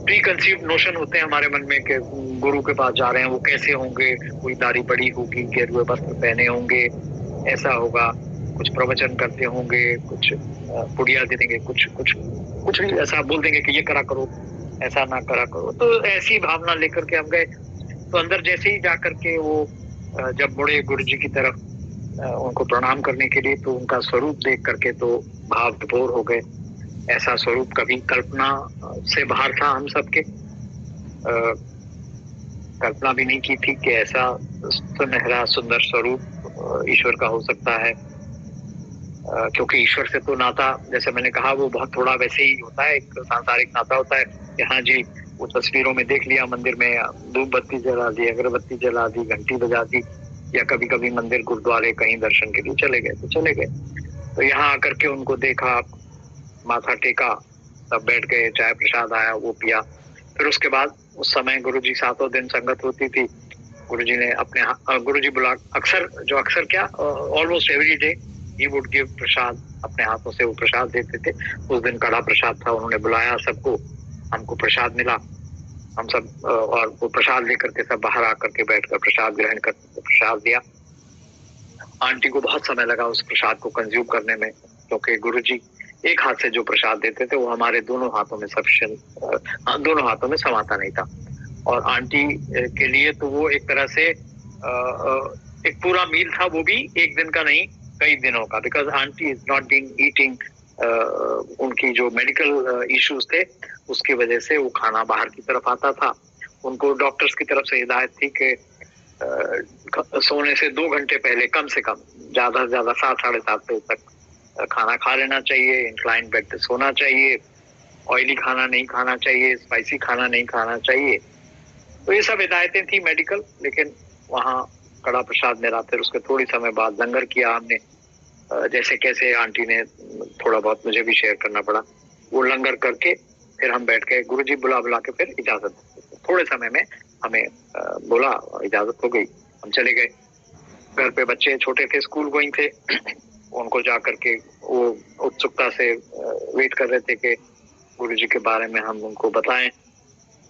प्री कंसीव्ड नोशन होते हैं हमारे मन में कि गुरु के पास जा रहे हैं, वो कैसे होंगे, कोई दाढ़ी बड़ी होगी, गेरुए वस्त्र पहने होंगे, ऐसा होगा, कुछ प्रवचन करते होंगे, कुछ पुड़िया दे देंगे, कुछ भी ऐसा बोल देंगे कि ये करा करो, ऐसा ना करा करो। तो ऐसी भावना लेकर के हम गए। तो अंदर जैसे ही जाकर के वो जब मुड़े गुरु जी की तरफ उनको प्रणाम करने के लिए, तो उनका स्वरूप देख करके तो भाव विभोर हो गए। ऐसा स्वरूप कभी कल्पना से बाहर था हम सबके, कल्पना भी नहीं की थी कि ऐसा सुनहरा सुंदर स्वरूप ईश्वर का हो सकता है। क्योंकि ईश्वर से तो नाता, जैसे मैंने कहा, वो बहुत थोड़ा वैसे ही होता है, एक सांसारिक नाता होता है कि हाँ जी, वो तस्वीरों में देख लिया, मंदिर में धूप बत्ती जला दी, अगरबत्ती जला दी, घंटी बजा दी, या कभी कभी मंदिर गुरुद्वारे कहीं दर्शन के लिए चले गए तो चले गए। तो यहाँ आकर के उनको देखा, माथा टेका, तब बैठ गए, चाय प्रसाद आया वो पिया। फिर उसके बाद उस समय गुरुजी 7 दिन संगत होती थी, गुरुजी ने अपने गुरुजी बुला अक्सर क्या almost every day he would give prasad, अपने हाथों से वो प्रसाद देते थे। उस दिन कड़ा प्रसाद था, उन्होंने बुलाया सबको, हमको प्रसाद मिला, हम सब और वो प्रसाद लेकर के सब बाहर आकर के बैठकर प्रसाद ग्रहण करके प्रसाद दिया। आंटी को बहुत समय लगा उस प्रसाद को कंज्यूम करने में, क्योंकि गुरुजी एक हाथ से जो प्रसाद देते थे वो हमारे दोनों हाथों में दोनों हाथों में समाता नहीं था। और आंटी के लिए तो वो एक तरह से एक पूरा मील था, वो भी एक दिन का नहीं, कई दिनों का, because aunty is not been eating. उनकी जो मेडिकल इश्यूज थे उसकी वजह से वो खाना बाहर की तरफ आता था। उनको डॉक्टर्स की तरफ से हिदायत थी कि सोने से 2 घंटे पहले कम से कम, ज्यादा से ज्यादा 7 साढ़े 7 बजे तक खाना खा लेना चाहिए, इंक्लाइन बेड पे सोना चाहिए, ऑयली खाना नहीं खाना चाहिए, स्पाइसी खाना नहीं खाना चाहिए। तो ये सब हिदायतें थी मेडिकल। लेकिन वहाँ कड़ा प्रसाद मेरा, फिर उसके थोड़ी समय बाद लंगर किया हमने, जैसे कैसे आंटी ने थोड़ा बहुत मुझे भी शेयर करना पड़ा। वो लंगर करके फिर हम बैठ गए, गुरुजी बुला के फिर इजाजत, थोड़े समय में हमें बोला, इजाजत हो गई, हम चले गए। घर पे बच्चे छोटे थे, स्कूल गोइंग थे, उनको जा करके वो उत्सुकता से वेट कर रहे थे कि गुरुजी के बारे में हम उनको बताएं।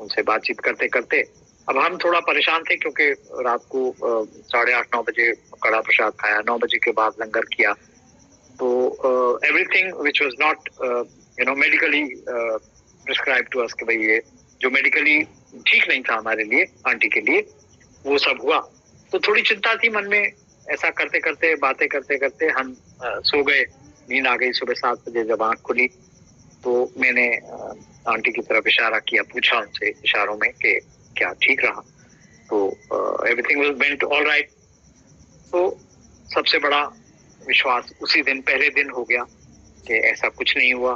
उनसे बातचीत करते करते अब हम थोड़ा परेशान थे, क्योंकि रात को 8:30-9 बजे कड़ा प्रसाद खाया, 9 बजे के बाद लंगर किया। तो everything which was not medically prescribe to us, कि भाई ये जो मेडिकली ठीक नहीं था हमारे लिए, आंटी के लिए, वो सब हुआ। तो थोड़ी चिंता थी मन में। ऐसा करते करते, बातें करते करते हम सो गए। नींद आ गई। सुबह 7 बजे जब आंख खुली तो मैंने आंटी की तरफ इशारा किया, पूछा उनसे इशारों में कि क्या ठीक रहा। तो everything was went all right. तो सबसे बड़ा विश्वास उसी दिन, पहले दिन हो गया कि ऐसा कुछ नहीं हुआ।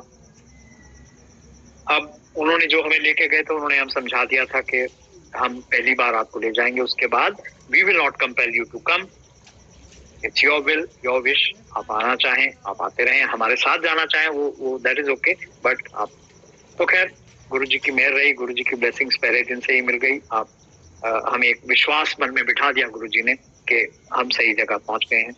अब उन्होंने जो हमें लेके गए थे, उन्होंने हम समझा दिया था कि हम पहली बार आपको ले जाएंगे, उसके बाद we will not compel you to come, it's your will, your wish. आप आना चाहें आप आते रहें, हमारे साथ जाना चाहें वो दैट इज ओके, बट आप। तो खैर गुरुजी की मेहर रही, गुरुजी की ब्लेसिंग्स पहले दिन से ही मिल गई। आप हमें एक विश्वास मन में बिठा दिया गुरुजी ने कि हम सही जगह पहुंच गए हैं।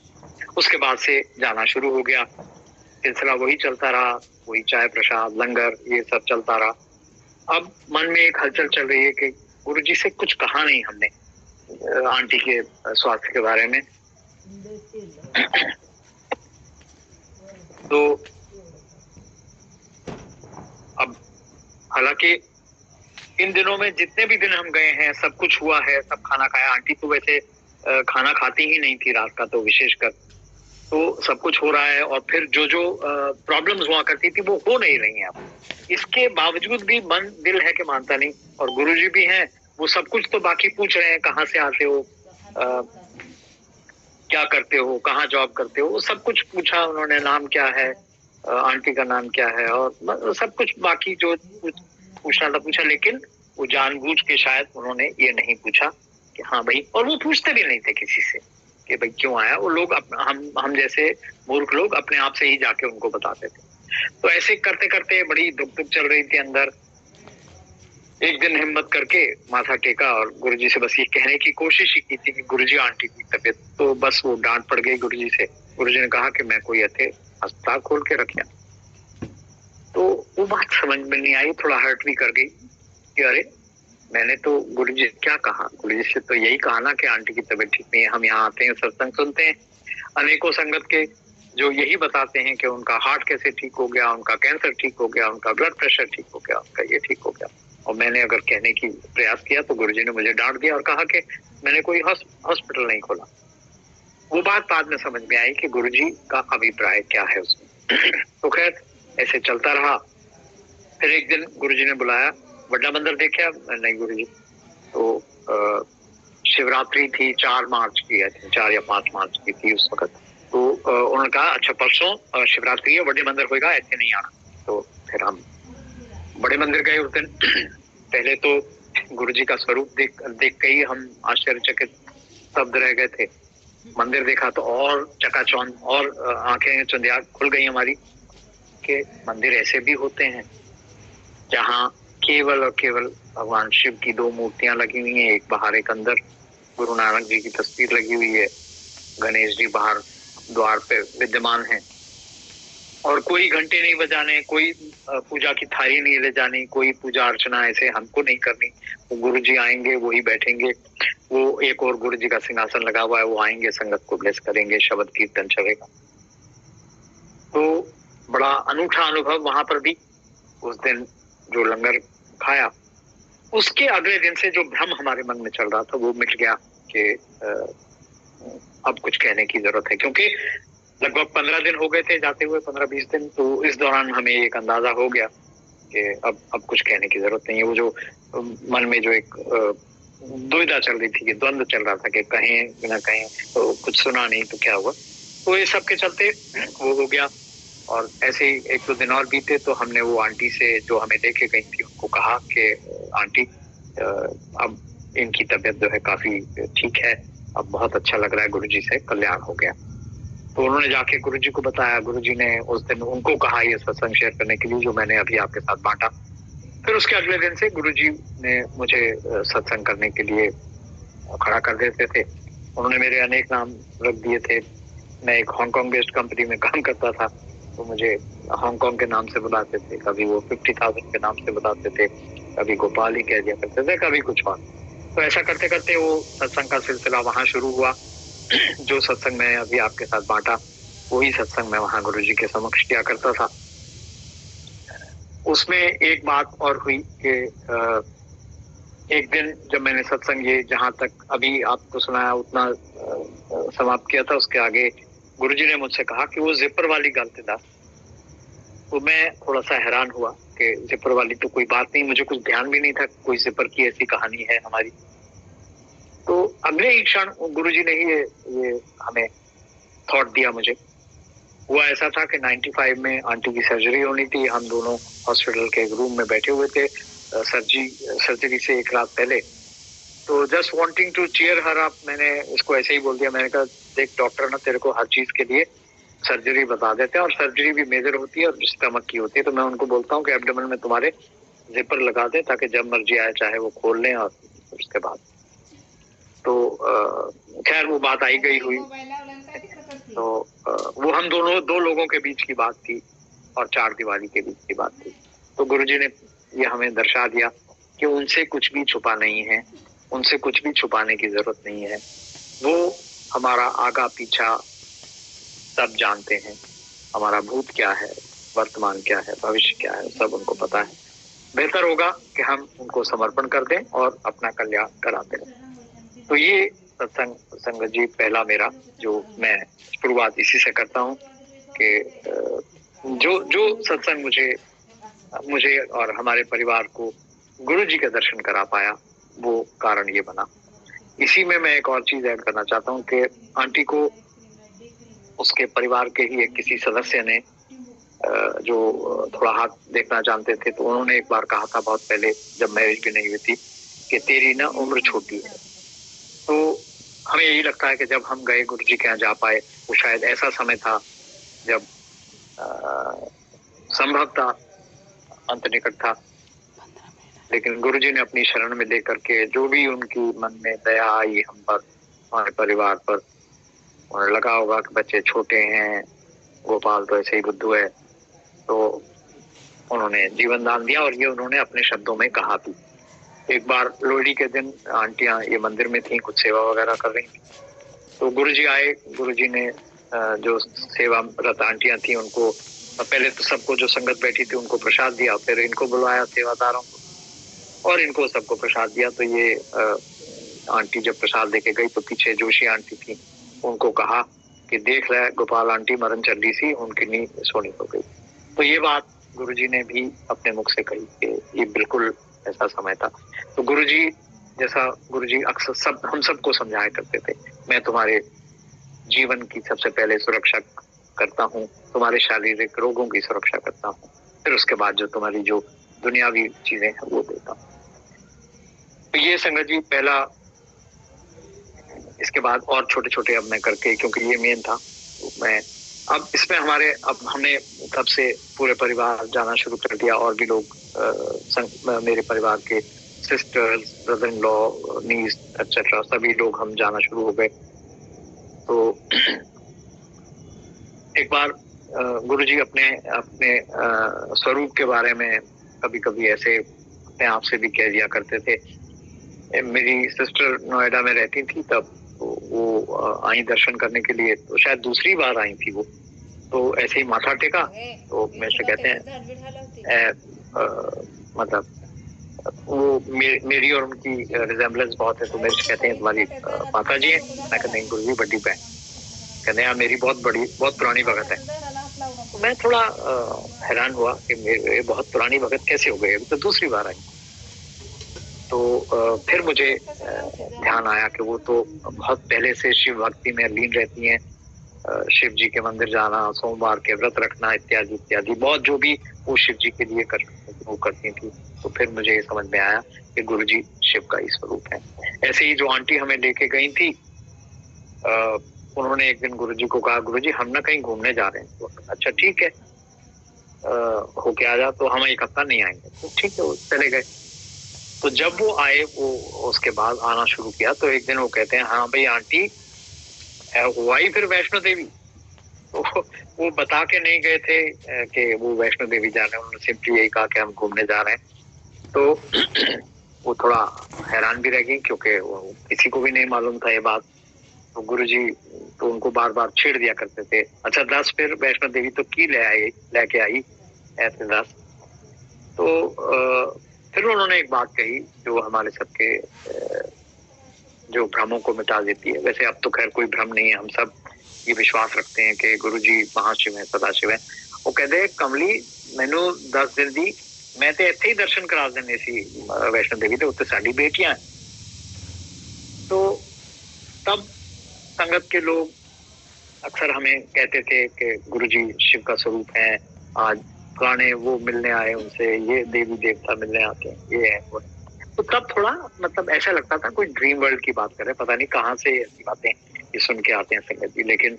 उसके बाद से जाना शुरू हो गया, सिलसिला वही चलता रहा, वही चाय प्रसाद लंगर ये सब चलता रहा। अब मन में एक हलचल चल रही है कि गुरुजी से कुछ कहा नहीं हमने आंटी के स्वास्थ्य के बारे में। तो अब हालांकि इन दिनों में जितने भी दिन हम गए हैं सब कुछ हुआ है, सब खाना खाया। आंटी तो वैसे खाना खाती ही नहीं थी रात का, तो विशेषकर तो सब कुछ हो रहा है। और फिर जो प्रॉब्लम्स हुआ करती थी वो हो नहीं रही हैं अब। इसके बावजूद भी मन दिल है कि मानता नहीं। और गुरुजी भी हैं, वो सब कुछ तो बाकी पूछ रहे हैं, कहाँ से आते हो, क्या करते हो, कहाँ जॉब करते हो, वो सब कुछ पूछा उन्होंने, नाम क्या है, आंटी का नाम क्या है, और सब कुछ बाकी जो पूछना था पूछा। लेकिन वो जानबूझ के शायद उन्होंने ये नहीं पूछा कि हाँ भाई, और वो पूछते भी नहीं थे किसी से कि भाई क्यों आया। वो लोग हम जैसे मूर्ख लोग अपने आप से ही जाके उनको बताते थे। तो ऐसे करते करते बड़ी दुख चल रही थी अंदर। एक दिन हिम्मत करके माथा टेका और गुरुजी से बस ये कहने की कोशिश ही की थी कि गुरुजी आंटी की तबीयत, तो बस वो डांट पड़ गई गुरुजी से। गुरुजी ने कहा कि मैं कोई ऐसे अस्पताल खोल के रख लिया। तो वो बात समझ में नहीं आई, थोड़ा हर्ट भी कर गई कि अरे मैंने तो गुरुजी क्या कहा, गुरुजी से तो यही कहा ना कि आंटी की तबीयत ठीक नहीं है। हम यहाँ आते हैं, सत्संग सुनते हैं, अनेकों संगत के जो यही बताते हैं कि उनका हार्ट कैसे ठीक हो गया, उनका कैंसर ठीक हो गया, उनका ब्लड प्रेशर ठीक हो गया, उनका ये ठीक हो गया। और मैंने अगर कहने की प्रयास किया तो गुरुजी ने मुझे डांट दिया और कहा कि मैंने कोई हॉस्पिटल नहीं खोला। वो बात बाद में समझ में आई कि गुरुजी का अभिप्राय क्या है उसमें। तो खैर ऐसे चलता रहा। फिर एक दिन गुरुजी ने बुलाया, बड़ा मंदिर देखा? नहीं गुरुजी। तो शिवरात्रि थी, 4 मार्च की है, 4 या 5 मार्च की थी उस वक्त। तो उन्होंने कहा अच्छा परसों शिवरात्रि है, बड़े मंदिर होगा, ऐसे नहीं आना। तो फिर हम बड़े मंदिर गए उस दिन। पहले तो गुरुजी का स्वरूप देख के ही हम आश्चर्यचकित स्तब्ध रह गए थे। मंदिर देखा तो और चकाचौंध, और आंखें चुंधिया खुल गई हमारी कि मंदिर ऐसे भी होते हैं जहाँ केवल और केवल भगवान शिव की 2 मूर्तियां लगी हुई हैं, एक बाहर एक अंदर। गुरु नानक जी की तस्वीर लगी हुई है, गणेश जी बाहर द्वार पे विद्यमान हैं, और कोई घंटे नहीं बजाने, कोई पूजा की थाली नहीं ले जानी, कोई पूजा अर्चना ऐसे हमको नहीं करनी। वो गुरु जी आएंगे, वो ही बैठेंगे, वो एक और गुरु जी का सिंहासन लगा हुआ है, वो आएंगे, संगत को ब्लेस करेंगे, शब्द कीर्तन चलेगा। तो बड़ा अनूठा अनुभव वहां पर भी। उस दिन जो लंगर खाया, उसके अगले दिन से जो भ्रम हमारे मन में चल रहा था वो मिट गया कि अब कुछ कहने की जरूरत है, क्योंकि लगभग 15 दिन हो गए थे जाते हुए, 15-20 दिन। तो इस दौरान हमें एक अंदाजा हो गया कि अब कुछ कहने की जरूरत नहीं है। वो जो मन में जो एक दुविधा चल रही थी, कि द्वंद्व चल रहा था कि कहें ना कहें, तो कुछ सुना नहीं तो क्या हुआ। तो ये सब के चलते वो हो गया। और ऐसे ही 1-2 दिन और बीते तो हमने वो आंटी से जो हमें लेके गई थी उनको कहा कि आंटी अब इनकी तबीयत जो है काफी ठीक है, अब बहुत अच्छा लग रहा है, गुरुजी से कल्याण हो गया। तो उन्होंने जाके गुरुजी को बताया। गुरुजी ने उस दिन उनको कहा ये सत्संग शेयर करने के लिए जो मैंने अभी आपके साथ बांटा। फिर उसके अगले दिन से गुरुजी ने मुझे सत्संग करने के लिए खड़ा कर देते थे। उन्होंने मेरे अनेक नाम रख दिए थे। मैं एक हांगकांग बेस्ड कंपनी में काम करता था, तो मुझे हांगकांग के नाम से बुलाते थे, कभी वो 50,000 के नाम से बुलाते थे, कभी गोपाल ही कह दिया करते थे, कभी कुछ और। तो ऐसा करते करते वो सत्संग का सिलसिला वहां शुरू हुआ। जो सत्संग मैं अभी आपके साथ बांटा, वही सत्संग मैं वहां गुरुजी के समक्ष किया करता था। उसमें एक बात और हुई कि एक दिन जब मैंने सत्संग ये जहां तक अभी आपको सुनाया उतना समाप्त किया था, उसके आगे गुरुजी ने मुझसे कहा कि वो जिपर वाली गलती था। तो मैं थोड़ा सा हैरान हुआ कि जिपर वाली तो कोई बात नहीं, मुझे कुछ ध्यान भी नहीं था कोई जिपर की ऐसी कहानी है हमारी। तो अगले ही क्षण गुरुजी ने ही ये हमें थॉट दिया मुझे। हुआ ऐसा था कि 95 में आंटी की सर्जरी होनी थी। हम दोनों हॉस्पिटल के एक रूम में बैठे हुए थे सर्जरी से एक रात पहले। तो just wanting to cheer her up, मैंने इसको ऐसे ही बोल दिया। मैंने कहा देख डॉक्टर ना तेरे को हर चीज के लिए सर्जरी बता देते हैं, और सर्जरी भी मेजर होती है और स्टमक की होती है। तो मैं उनको बोलता हूँ कि एब्डोमेन में तुम्हारे जिपर लगा दे ताकि जब मर्जी आए चाहे वो खोल लें। और उसके बाद तो खैर वो बात आई गई हुई। तो वो हम दोनों 2 लोगों के बीच की बात थी और 4 दीवारी के बीच की बात थी। तो गुरुजी ने ये हमें दर्शा दिया कि उनसे कुछ भी छुपा नहीं है, उनसे कुछ भी छुपाने की जरूरत नहीं है। वो हमारा आगा पीछा सब जानते हैं, हमारा भूत क्या है, वर्तमान क्या है, भविष्य क्या है, सब उनको पता है। बेहतर होगा कि हम उनको समर्पण कर दें और अपना कल्याण कराते रहें। तो ये सत्संग संगत जी पहला मेरा जो मैं शुरुआत इसी से करता हूँ कि जो सत्संग मुझे और हमारे परिवार को गुरु जी के दर्शन करा पाया, वो कारण ये बना। इसी में मैं एक और चीज ऐड करना चाहता हूँ कि आंटी को उसके परिवार के ही एक किसी सदस्य ने जो थोड़ा हाथ देखना जानते थे, तो उन्होंने एक बार कहा था बहुत पहले, जब मैरिज भी नहीं हुई थी, कि तेरी ना उम्र छोटी है। तो हमें यही लगता है कि जब हम गए गुरुजी के यहाँ जा पाए, वो शायद ऐसा समय था जब संभव था, अंत निकट था, लेकिन गुरुजी ने अपनी शरण में लेकर के जो भी उनकी मन में दया आई हम पर, हमारे परिवार पर, उन्हें लगा होगा कि बच्चे छोटे हैं, गोपाल तो ऐसे ही बुद्धू है, तो उन्होंने जीवन दान दिया। और ये उन्होंने अपने शब्दों में कहा भी। एक बार लोहड़ी के दिन आंटियां ये मंदिर में थी, कुछ सेवा वगैरह कर रही थी, तो गुरुजी आए। गुरुजी ने जो सेवारत आंटियां थी उनको पहले तो सबको जो संगत बैठी थी उनको प्रसाद दिया, फिर इनको बुलाया सेवादारों को और इनको सबको प्रसाद दिया। तो ये आंटी जब प्रसाद देके गई तो पीछे जोशी आंटी थी, उनको कहा कि देख रहा है गोपाल आंटी मरण चली सी, उनकी नींद सोनी हो गई। तो ये बात गुरुजी ने भी अपने मुख से कही कि ये बिल्कुल ऐसा समय था। तो गुरुजी जैसा गुरुजी अक्सर सब हम सबको समझाया करते थे, मैं तुम्हारे जीवन की सबसे पहले सुरक्षा करता हूँ, तुम्हारे शारीरिक रोगों की सुरक्षा करता हूँ, फिर उसके बाद जो तुम्हारी जो दुनियावी चीजें हैं वो देता हूँ। तो ये संगत जी पहला, इसके बाद और छोटे छोटे अब मैं करके, क्योंकि ये मेन था, तो मैं अब इसमें अब हमने तब से पूरे परिवार जाना शुरू कर दिया, और भी लोग मेरे परिवार के sisters, brother in law, niece etcetera, सभी लोग हम जाना शुरू हो गए। तो एक बार गुरुजी अपने स्वरूप के बारे में कभी कभी ऐसे अपने आप से भी कह दिया करते थे। मेरी सिस्टर नोएडा में रहती थी तब, वो आई दर्शन करने के लिए, तो शायद दूसरी बार आई थी वो, तो ऐसे ही माथा टेका, तो मेरे से कहते हैं मतलब वो मेरी और उनकी रिजेम्बलेंस बहुत है, तो मेरे से कहते हैं तुम्हारी माता जी है। मैं कहते हैं गुरुजी बड़ी बहन। कहते हैं मेरी बहुत पुरानी भगत है। तो मैं थोड़ा हैरान हुआ कि मेरे बहुत पुरानी भगत कैसे हो गई, अभी तो दूसरी बार आई। तो फिर मुझे ध्यान आया कि वो तो बहुत पहले से शिव भक्ति में लीन रहती हैं, शिव जी के मंदिर जाना, सोमवार के व्रत रखना इत्यादि इत्यादि, बहुत जो भी वो शिव जी के लिए वो करती थी। तो फिर मुझे समझ में आया कि गुरुजी शिव का ही स्वरूप है। ऐसे ही जो आंटी हमें लेके गई थी, उन्होंने एक दिन गुरुजी को कहा, गुरुजी हम ना कहीं घूमने जा रहे हैं। तो अच्छा ठीक है, होके आ जा। तो हम एक हफ्ता नहीं आएंगे। तो ठीक है, वो चले गए। तो जब वो आए, वो उसके बाद आना शुरू किया, तो एक दिन वो कहते हैं, हाँ भाई आंटी हुआ ही फिर वैष्णो देवी। तो वो बता के नहीं गए थे कि वो वैष्णो देवी जा रहे हैं, उन्होंने सिंपली यही कहा कि हम घूमने जा रहे हैं। तो वो थोड़ा हैरान भी रह गई, क्योंकि किसी को भी नहीं मालूम था ये बात। तो गुरुजी तो उनको बार बार छेड़ दिया करते थे, अच्छा 10 फिर वैष्णो देवी तो की लेके आई ऐसे 10। तो फिर उन्होंने एक बात कही जो हमारे सबके जो भ्रमों को मिटा देती है। वैसे अब तो खैर कोई भ्रम नहीं है, हम सब ये विश्वास रखते हैं कि गुरुजी महाशिव है, सदाशिव है। वो कहते कमली मैनू 10 दिन दी, मैं तो इत्थे ही दर्शन करा देने सी वैष्णो देवी, तो उत्ते साडी बेटियां हैं। तो तब संगत के लोग अक्सर हमें कहते थे कि गुरुजी शिव का स्वरूप है, आज पुराने वो मिलने आए, उनसे ये देवी देवता मिलने आते हैं, ये है वो। तो तब थोड़ा मतलब ऐसा लगता था कोई ड्रीम वर्ल्ड की बात कर रहे, पता नहीं कहाँ से ऐसी बातें ये सुन के आते हैं संगत जी। लेकिन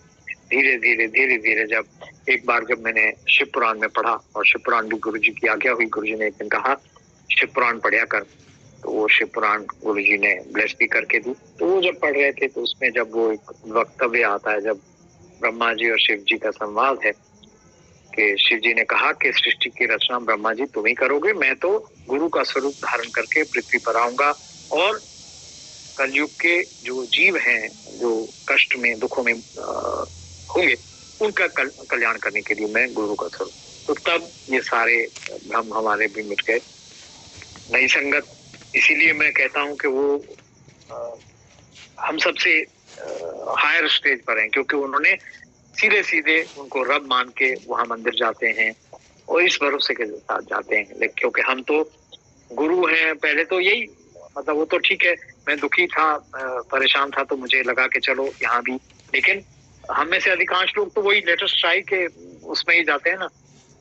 धीरे धीरे जब एक बार जब मैंने शिव पुराण में पढ़ा, और शिव पुराण भी गुरुजी की आज्ञा हुई, गुरुजी ने एक दिन कहा शिव पुराण पढ़िया कर, तो वो शिव पुराण गुरुजी ने ब्लेस भी करके दी। तो वो जब पढ़ रहे थे, तो उसमें जब वो एक वक्तव्य आता है, जब ब्रह्मा जी और शिव जी का संवाद है, कि शिव जी ने कहा कि सृष्टि की रचना ब्रह्मा जी तुम ही करोगे, मैं तो गुरु का स्वरूप धारण करके पृथ्वी पर आऊंगा, और कलयुग के जो जीव हैं, जो कष्ट में दुखों में होंगे, उनका कल्याण करने के लिए मैं गुरु का स्वरूप। तो तब ये सारे भ्रम हमारे भी मिट गए। नई संगत इसीलिए मैं कहता हूँ कि वो हम सबसे हायर स्टेज पर हैं, क्योंकि उन्होंने सीधे उनको रब मान के वहां मंदिर जाते हैं, और इस भरोसे के साथ जाते हैं। लेकिन क्योंकि हम तो गुरु हैं, पहले तो यही मतलब, वो तो ठीक है, मैं दुखी था, परेशान था, तो मुझे लगा कि चलो यहाँ भी, लेकिन हम में से अधिकांश लोग तो वही लेटेस्ट ट्राई के उसमें ही जाते हैं ना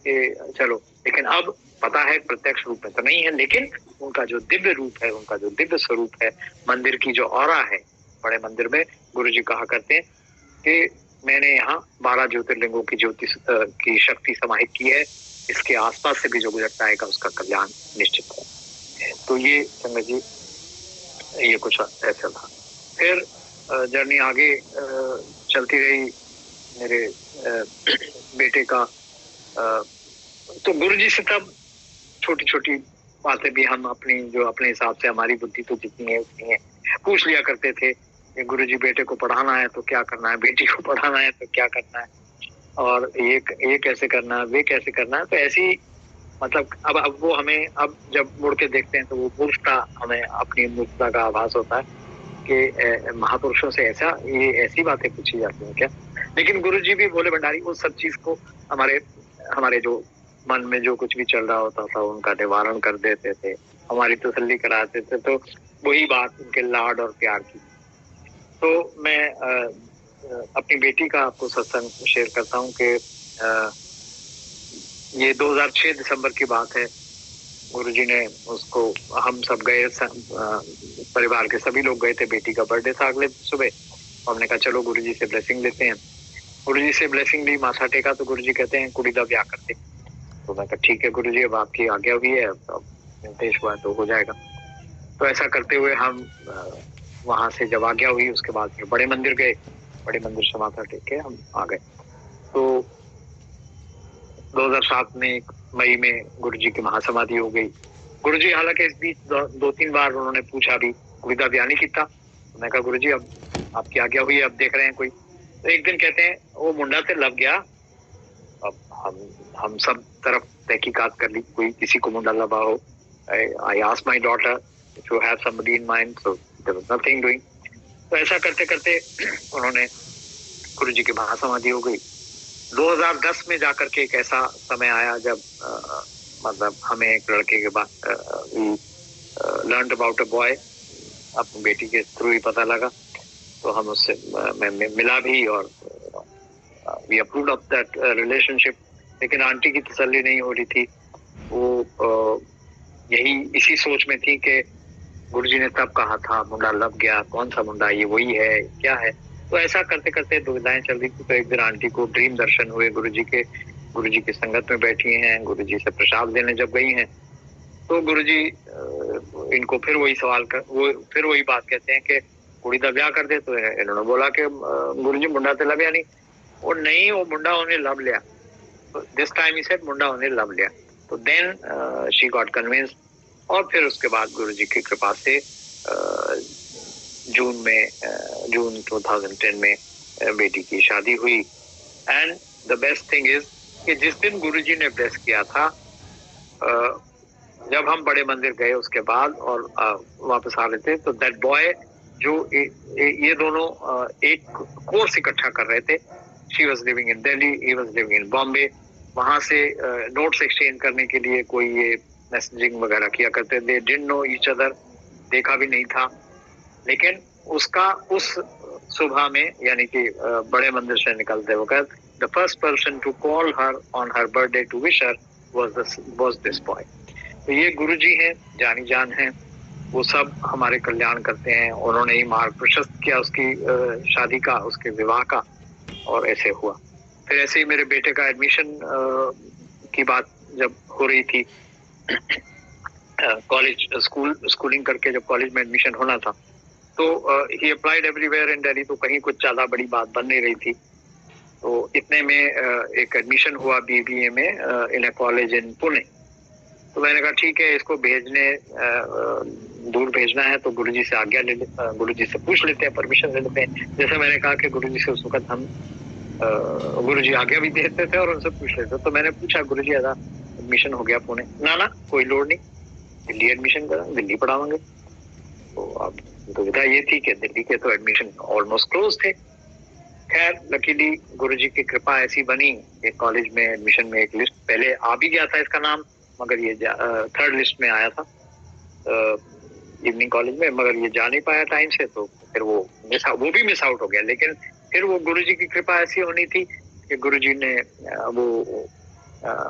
कि चलो, लेकिन अब पता है प्रत्यक्ष रूप में तो नहीं है, लेकिन उनका जो दिव्य रूप है, उनका जो दिव्य स्वरूप है, मंदिर की जो ऑरा है, बड़े मंदिर में गुरुजी कहा करते हैं कि मैंने यहाँ 12 ज्योतिर्लिंगों की ज्योति की शक्ति समाहित की है, इसके आसपास से भी जो गुजरता है उसका कल्याण निश्चित है। तो ये संगत जी, ये कुछ ऐसा था। फिर जर्नी आगे चलती रही मेरे बेटे का। तो गुरुजी से तब छोटी छोटी बातें भी हम अपनी जो अपने हिसाब से हमारी बुद्धि तो जितनी है उतनी है पूछ लिया करते थे। गुरुजी बेटे को पढ़ाना है तो क्या करना है, बेटी को पढ़ाना है तो क्या करना है, और ये कैसे करना है, वे कैसे करना है। तो ऐसी मतलब अब वो हमें अब जब मुड़ के देखते हैं तो वो मूर्खता, हमें अपनी मूर्खता का आभास होता है कि महापुरुषों से ये ऐसी बातें पूछी जाती हैं क्या। लेकिन गुरुजी भी भोले भंडारी उस सब चीज को हमारे जो मन में जो कुछ भी चल रहा होता था उनका निवारण कर देते थे, हमारी तसल्ली कराते थे। तो वही बात उनके लाड और प्यार की। तो मैं अपनी बेटी का आपको सत्संग शेयर करता हूँ कि ये 2006 दिसंबर की बात है। गुरुजी ने उसको, हम सब गए, परिवार के सभी लोग गए थे, बेटी का बर्थडे था अगले सुबह। हमने कहा चलो गुरुजी से ब्लेसिंग लेते हैं। गुरुजी से ब्लेसिंग ली, माथा टेका, तो गुरुजी कहते हैं कुड़ी दा ब्याह करते। तो मैं कहा ठीक है गुरुजी, अब आपकी आज्ञा हुई है, अब निर्देश हुआ तो हो जाएगा। तो ऐसा करते हुए हम वहां से जब आज्ञा हुई उसके बाद फिर बड़े मंदिर गए, बड़े मंदिर से माथा टेक के हम आ गए। तो 2007 में मई में गुरुजी की महासमाधि हो गई। गुरुजी हालांकि इस बीच 2-3 बार उन्होंने पूछा भी कुड़ी ब्याह नहीं किया। तो मैं कहा गुरुजी अब आपकी आज्ञा हुई है, अब देख रहे हैं कोई। तो एक दिन कहते हैं वो मुंडा से लग गया। अब हम सब तरफ तहकीकात कर ली, कोई किसी को मुंडा लगा हो। I asked my daughter if you have somebody in mind, so there was nothing doing. तो ऐसा करते करते उन्होंने गुरुजी की महासमाधि हो गई। 2010 में जाकर के एक ऐसा समय आया जब मतलब हमें एक लड़के के बाद लर्न अबाउट अ बॉय, अपनी बेटी के थ्रू ही पता लगा। तो हम उससे मैं मिला भी और we approved of that relationship. लेकिन आंटी की तसल्ली नहीं हो रही थी। वो यही इसी सोच में थी कि गुरुजी ने तब कहा था मुंडा लग गया, कौन सा मुंडा, ये वही है क्या है। तो ऐसा करते करते दुविधाएं चल रही थी। तो एक दिन आंटी को ड्रीम दर्शन हुए गुरुजी की संगत में बैठी हैं, गुरुजी से प्रसाद लेने जब गई हैं तो गुरुजी इनको फिर वही सवाल फिर वही बात कहते हैं कि कुड़ी दा ब्याह कर दे। तो इन्होंने बोला कि गुरुजी मुंडा ते लभ्या नहीं। और नहीं, वो मुंडा उन्हें लभ लिया। दिस टाइम ही सेड मुंडा उन्हें लभ लिया। तो देन शी गॉट कन्विंस्ड। और फिर उसके बाद गुरुजी की कृपा से जून 2010 में बेटी की शादी हुई। And the best thing is कि जिस दिन गुरुजी ने ब्लेस किया था, जब हम बड़े मंदिर गए उसके बाद और वापस आ रहे थे, तो दैट बॉय जो ये दोनों एक कोर्स इकट्ठा कर रहे थे। She was living in Delhi, he was living in Bombay. वहां से नोट्स एक्सचेंज करने के लिए कोई ये मैसेजिंग वगैरह किया करते थे। डिडंट नो ईच अदर, देखा भी नहीं था। लेकिन उसका उस सुबह में, यानी कि बड़े मंदिर से निकलते वक्त, the first person to call her on her birthday to wish her was this boy. तो ये गुरुजी हैं, जानी जान हैं, वो सब हमारे कल्याण करते हैं। उन्होंने ही मार्ग प्रशस्त किया उसकी शादी का, उसके विवाह का, और ऐसे हुआ। फिर ऐसे ही मेरे बेटे का एडमिशन की बात जब हो रही थी, कॉलेज स्कूलिंग करके जब कॉलेज में एडमिशन होना था, तो ही अप्लाइड एवरीवेयर इन दिल्ली। तो कहीं कुछ ज्यादा बड़ी बात बन नहीं रही थी। तो इतने में एक एडमिशन हुआ BBA में इन अ कॉलेज इन पुणे। तो मैंने कहा ठीक है, इसको दूर भेजना है तो गुरुजी से आज्ञा गुरुजी से पूछ लेते हैं, परमिशन ले लेते हैं। जैसे मैंने कहा कि गुरुजी से उस वक्त हम गुरुजी आज्ञा भी देते थे और उनसे पूछ लेते। तो मैंने पूछा गुरुजी ऐसा एडमिशन हो गया पुणे? ना कोई लोड नहीं, दिल्ली एडमिशन करा, दिल्ली पढ़ावांगे। तो अब दुविधा ये थी कि दिल्ली के तो एडमिशन ऑलमोस्ट क्लोज थे। खैर लकीली गुरुजी की कृपा ऐसी बनी कि कॉलेज में एडमिशन में एक लिस्ट पहले आ भी गया था इसका नाम, मगर ये 3rd लिस्ट में आया था इवनिंग कॉलेज में, मगर ये जा नहीं पाया टाइम से। तो फिर वो भी मिस आउट हो गया। लेकिन फिर वो गुरुजी की कृपा ऐसी होनी थी कि गुरुजी ने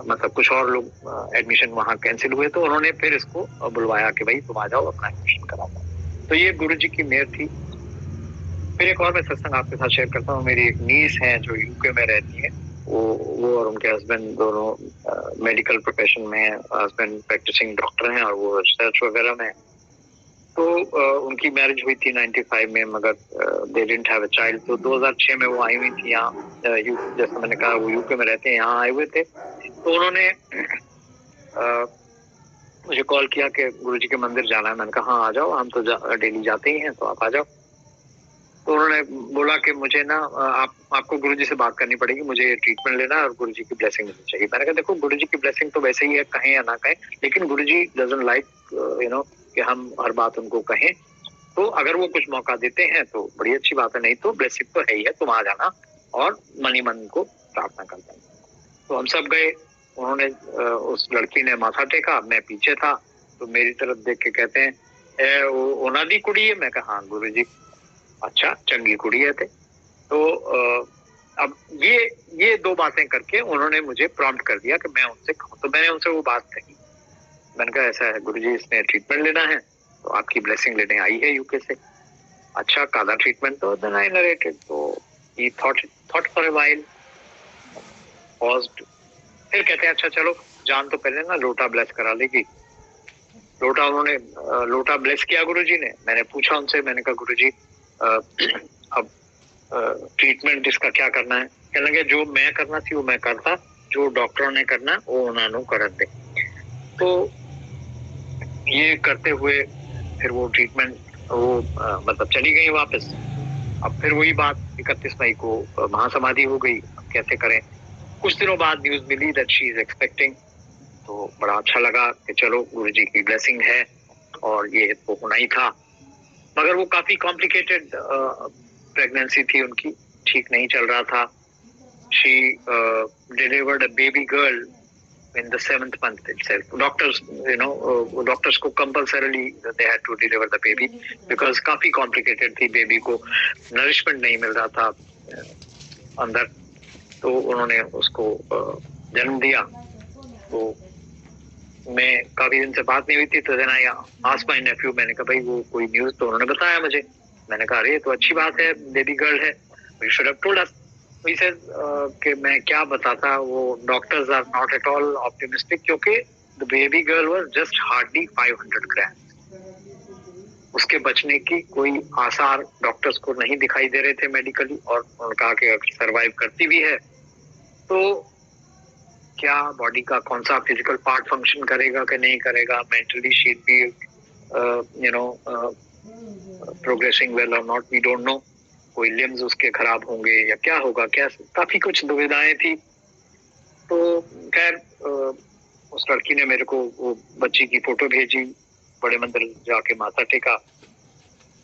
मतलब कुछ और लोग एडमिशन वहाँ कैंसिल हुए तो उन्होंने फिर इसको बुलवाया कि भाई तुम आ जाओ अपना एडमिशन करा दो। तो ये गुरुजी की मेहर थी। फिर एक और मैं सत्संग आपके साथ शेयर करता हूँ। मेरी एक नीस है जो यूके में रहती है, वो और उनके हस्बैंड दोनों मेडिकल प्रोफेशन में, हस्बैंड प्रैक्टिसिंग डॉक्टर हैं और वो रिसर्च वगैरह में। तो उनकी मैरिज हुई थी 95 में, मगर they didn't have a child. तो 2006 में वो आई हुई थी यहाँ, जैसे मैंने कहा वो यूके में रहते हैं, यहाँ आए हुए थे। तो उन्होंने मुझे कॉल किया कि गुरुजी के मंदिर जाना है। मैंने कहा हाँ आ जाओ, हम तो डेली जाते ही हैं, तो आप आ जाओ। तो उन्होंने बोला कि मुझे ना आपको गुरुजी से बात करनी पड़ेगी, मुझे ट्रीटमेंट लेना है और गुरुजी की ब्लेसिंग मिलनी चाहिए। मैंने कहा देखो गुरुजी की ब्लेसिंग तो वैसे ही है, कहें या ना कहें, लेकिन गुरुजी डजंट लाइक कि हम हर बात उनको कहें। तो अगर वो कुछ मौका देते हैं तो बड़ी अच्छी बात है, नहीं तो ब्लेसिंग तो है ही है, तुम आ जाना और मन को प्रार्थना कर देना। तो हम सब गए। उन्होंने उस लड़की ने माथा टेका, मैं पीछे था, तो मेरी तरफ देख के कहते हैं ओना दी कुड़ी है। मैं कहा हाँ गुरुजी। अच्छा चंगी कुड़ी है थे। तो अब ये दो बातें करके उन्होंने मुझे प्रॉम्प्ट कर दिया कि मैं उनसे कहूँ। तो मैंने उनसे वो बात कही। मैंने कहा ऐसा है गुरुजी, इसने ट्रीटमेंट लेना है तो आपकी ब्लेसिंग लेने आई है यूके से। अच्छा कादा ट्रीटमेंट? तो देन आई नरेटेड। तो he thought for a while, paused, फिर कहते हैं अच्छा चलो जान तो पहले ना लोटा ब्लेस करा लेगी। लोटा उन्होंने लोटा ब्लेस किया गुरुजी ने। मैंने पूछा उनसे, मैंने कहा गुरुजी अब ट्रीटमेंट इसका क्या करना है? कहने लगे जो मैं करना थी वो मैं करता, जो डॉक्टरों ने करना वो उन्होंने कर दे। तो ये करते हुए फिर वो ट्रीटमेंट मतलब चली गई वापस। अब फिर वही बात 31 मई को महासमाधि हो गई। अब कैसे करें? कुछ दिनों बाद न्यूज मिली दैट शी इज एक्सपेक्टिंग। तो बड़ा अच्छा लगा कि चलो गुरुजी की ब्लेसिंग है और ये तो होना ही था। मगर वो काफी कॉम्प्लिकेटेड प्रेगनेंसी थी उनकी, ठीक नहीं चल रहा था। She delivered a baby girl in the 7th month itself. Doctors को compulsorily they had to deliver the baby because काफी complicated थी, बेबी को नरिशमेंट नहीं मिल रहा था अंदर। तो उन्होंने उसको जन्म दिया। तो मैं काफी दिन से बात नहीं हुई थी, तो then I asked my nephew. मैंने कहा भाई वो कोई न्यूज तो उन्होंने बताया मुझे। मैंने कहा अरे तो अच्छी बात है, बेबी गर्ल है, you should have told us. he said कि मैं क्या बताता, वो doctors are not at all optimistic, क्योंकि the baby girl was just hardly 500 gram. उसके बचने की कोई आसार डॉक्टर्स को नहीं दिखाई दे रहे थे मेडिकली, और उन्होंने कहा कि अगर सर्वाइव करती भी है तो क्या बॉडी का कौन सा फिजिकल पार्ट फंक्शन करेगा कि नहीं करेगा, mentally she be progressing well और नॉट, वी डोंट नो। कोई लिम्स उसके खराब होंगे या क्या होगा, क्या काफी कुछ दुविधाएं थी। तो खैर उस लड़की ने मेरे को वो बच्ची की फोटो भेजी, बड़े मंदिर जाके माथा टेका।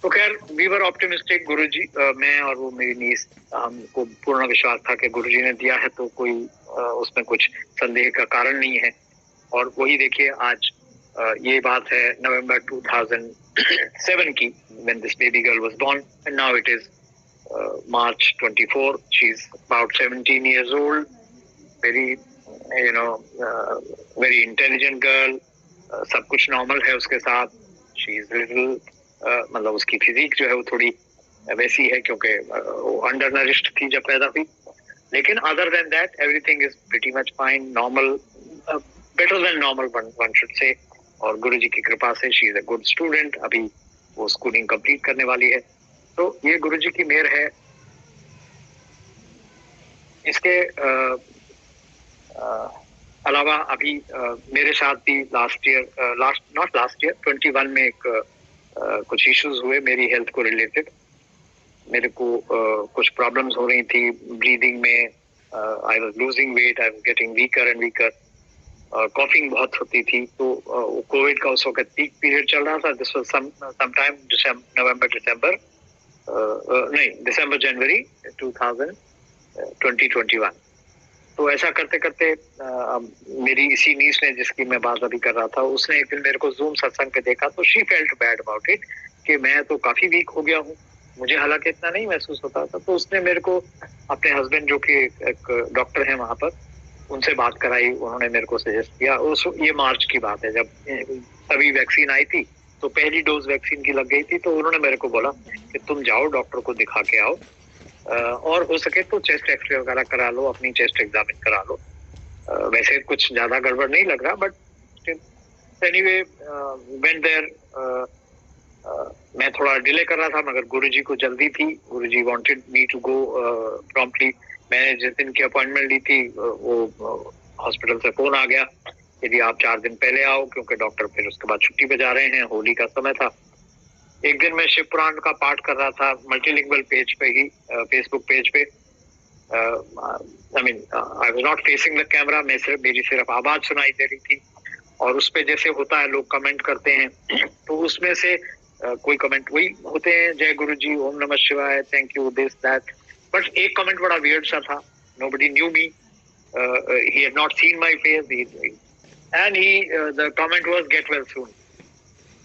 तो खैर वी वर ऑप्टिमिस्टिक। गुरुजी, मैं और वो मेरी नीस, हमको पूर्ण विश्वास था कि गुरुजी ने दिया है तो कोई उसमें कुछ संदेह का कारण नहीं है। और वही देखिए आज ये बात है नवंबर 2007 की, when this baby girl was born, and now it is March 24. She's about 17 years old. Very, very intelligent girl. सब कुछ नॉर्मल है उसके साथ। She is little, मतलब उसकी फिजिक जो है वो थोड़ी वैसी है क्योंकि वो अंडर नरिश्ड थी जब पैदा हुई। लेकिन other than that everything is pretty much fine, normal, better than normal one should say. और गुरुजी की कृपा से she is a good student. अभी वो स्कूलिंग कंप्लीट करने वाली है। तो ये गुरुजी की मेहर है। इसके अलावा अभी मेरे साथ भी लास्ट ईयर 21 में एक कुछ इश्यूज हुए मेरी हेल्थ को रिलेटेड। मेरे को कुछ प्रॉब्लम्स हो रही थी ब्रीदिंग में। I was losing weight, I was getting weaker and weaker. Coughing बहुत होती थी। तो कोविड का उस वक्त पीक पीरियड चल रहा था। दिस वाज सम टाइम दिसंबर जनवरी 2021। तो ऐसा करते करते मेरी इसी नीस ने, जिसकी मैं बात अभी कर रहा था, उसने एक दिन मेरे को जूम सत्संग पे देखा तो she felt bad about it कि मैं तो काफी वीक हो गया हूँ मुझे हालांकि इतना नहीं महसूस होता था। तो उसने मेरे को अपने हस्बैंड जो कि एक डॉक्टर है वहां पर, उनसे बात कराई। उन्होंने मेरे को सजेस्ट किया। ये मार्च की बात है, जब तभी वैक्सीन आई थी, तो पहली डोज वैक्सीन की लग गई थी। तो उन्होंने मेरे को बोला कि तुम जाओ डॉक्टर को दिखा के आओ, और हो सके तो चेस्ट एक्सरे वगैरह करा लो, अपनी चेस्ट एग्जामिन करा लो। वैसे कुछ ज्यादा गड़बड़ नहीं लग रहा, बट एनीवे वेंट देयर। मैं थोड़ा डिले कर रहा था, मगर गुरुजी को जल्दी थी। गुरुजी wanted me to go promptly. मैंने जिस दिन की अपॉइंटमेंट ली थी, वो हॉस्पिटल से फोन आ गया, यदि आप 4 दिन पहले आओ, क्योंकि डॉक्टर फिर उसके बाद छुट्टी पे जा रहे हैं, होली का समय था। एक दिन मैं शिव पुराण का पाठ कर रहा था मल्टीलिंगुअल पेज पे ही, फेसबुक पेज पे। I mean I was not facing the camera, मेरी सिर्फ आवाज सुनाई दे रही थी। और उस पे जैसे होता है, लोग कमेंट करते हैं, तो उसमें से कोई कमेंट वही होते हैं, जय गुरु जी, ओम नमः शिवाय, thank you, this that. But एक कमेंट बड़ा वियर्ड सा था। Nobody knew me, he had not seen my face, and the comment was get well soon.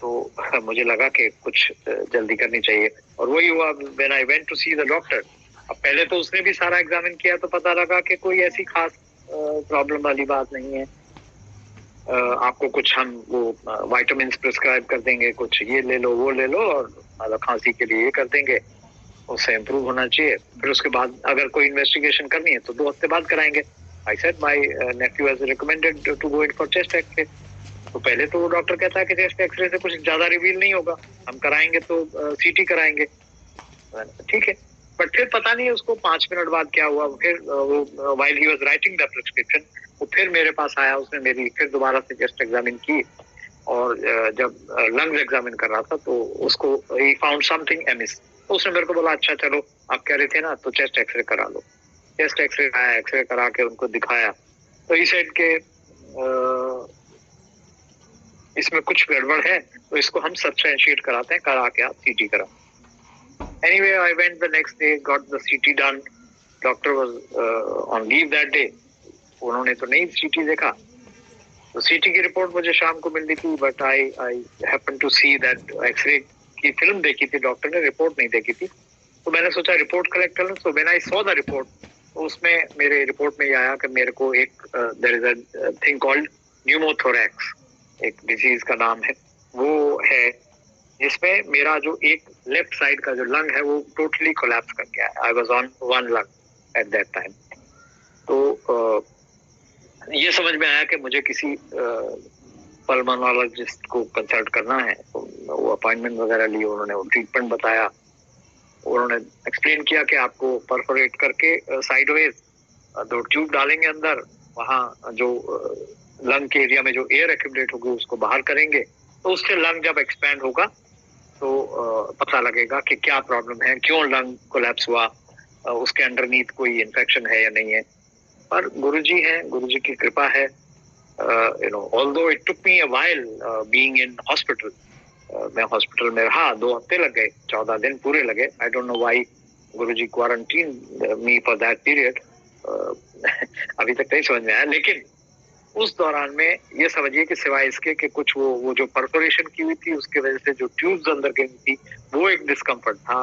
तो मुझे लगा कि कुछ जल्दी करनी चाहिए, और वही हुआ when I went to see the doctor. अब पहले तो उसने भी सारा एग्जामिन किया, तो पता लगा कि कोई ऐसी खास प्रॉब्लम वाली बात नहीं है। आपको कुछ हम वो विटामिन प्रिस्क्राइब कर देंगे, कुछ ये ले लो, वो ले लो, और मतलब खांसी के लिए ये कर देंगे, उससे इम्प्रूव होना चाहिए। फिर उसके बाद अगर कोई इन्वेस्टिगेशन करनी है तो 2 हफ्ते बाद कराएंगे। I said my nephew has recommended to go in for chest x ray. तो पहले तो वो डॉक्टर कहता है कि चेस्ट एक्सरे से कुछ ज्यादा रिवील नहीं होगा, हम कराएंगे तो सीटी कराएंगे। ठीक है, बट फिर पता नहीं उसको 5 मिनट बाद क्या हुआ, फिर वो while he was writing the prescription, वो फिर मेरे पास आया। उसने मेरी फिर दोबारा से चेस्ट एग्जामिन की, और जब लंग्स एग्जामिन कर रहा था तो उसको ही फाउंड समथिंग एमिस। तो उसने मेरे को बोला, अच्छा चलो आप कह रहे थे ना, तो चेस्ट एक्सरे करा लो। चेस्ट एक्सरे आया, एक्सरे करा के उनको दिखाया, तो ही सेड के इसमें कुछ गड़बड़ है, तो इसको हम सब्सटेंशिएट कराते हैं, करा के आप सीटी करा। Anyway, I went the next day, got the CT done. Doctor was on leave that day. उन्होंने तो नहीं CT देखा, तो CT की रिपोर्ट मुझे शाम को मिल रही थी, but I happened to see that x ray की फिल्म देखी थी डॉक्टर ने, रिपोर्ट नहीं देखी थी। तो मैंने सोचा रिपोर्ट कलेक्ट कर लूं। So when I saw the report, तो उसमें मेरे रिपोर्ट में ये आया कि मेरे को एक there is a thing called pneumothorax, एक डिजीज का नाम है, वो है, जिसमें मेरा जो एक लेफ्ट साइड का जो लंग है वो टोटली कोलैप्स कर गया है। I was on 1 lung at that time. तो ये समझ में आया कि मुझे किसी पल्मोनोलॉजिस्ट को कंसल्ट करना है। तो वो अपॉइंटमेंट वगैरह ली, उन्होंने वो ट्रीटमेंट बताया। उन्होंने एक्सप्लेन किया कि आपको परफोरेट करके साइडवेज 2 ट्यूब डालेंगे अंदर, वहाँ जो लंग के एरिया में जो एयर एक्यूमुलेट होगी उसको बाहर करेंगे, तो उससे लंग जब एक्सपैंड होगा तो पता लगेगा कि क्या प्रॉब्लम है, क्यों लंग कोलैप्स हुआ, उसके अंडरनीथ कोई इन्फेक्शन है या नहीं है। पर गुरुजी हैं, गुरुजी की कृपा है। Although it took me a while being in hospital, मैं हॉस्पिटल में रहा, 2 हफ्ते लग गए, 14 दिन पूरे लगे। I don't know why Guruji quarantine me for that period, अभी तक नहीं समझ में आया। लेकिन उस दौरान में ये समझिए कि सिवाय इसके कि कुछ वो जो परफोरेशन की हुई थी उसकी वजह से जो ट्यूब्स अंदर गई थी वो एक डिस्कम्फर्ट था।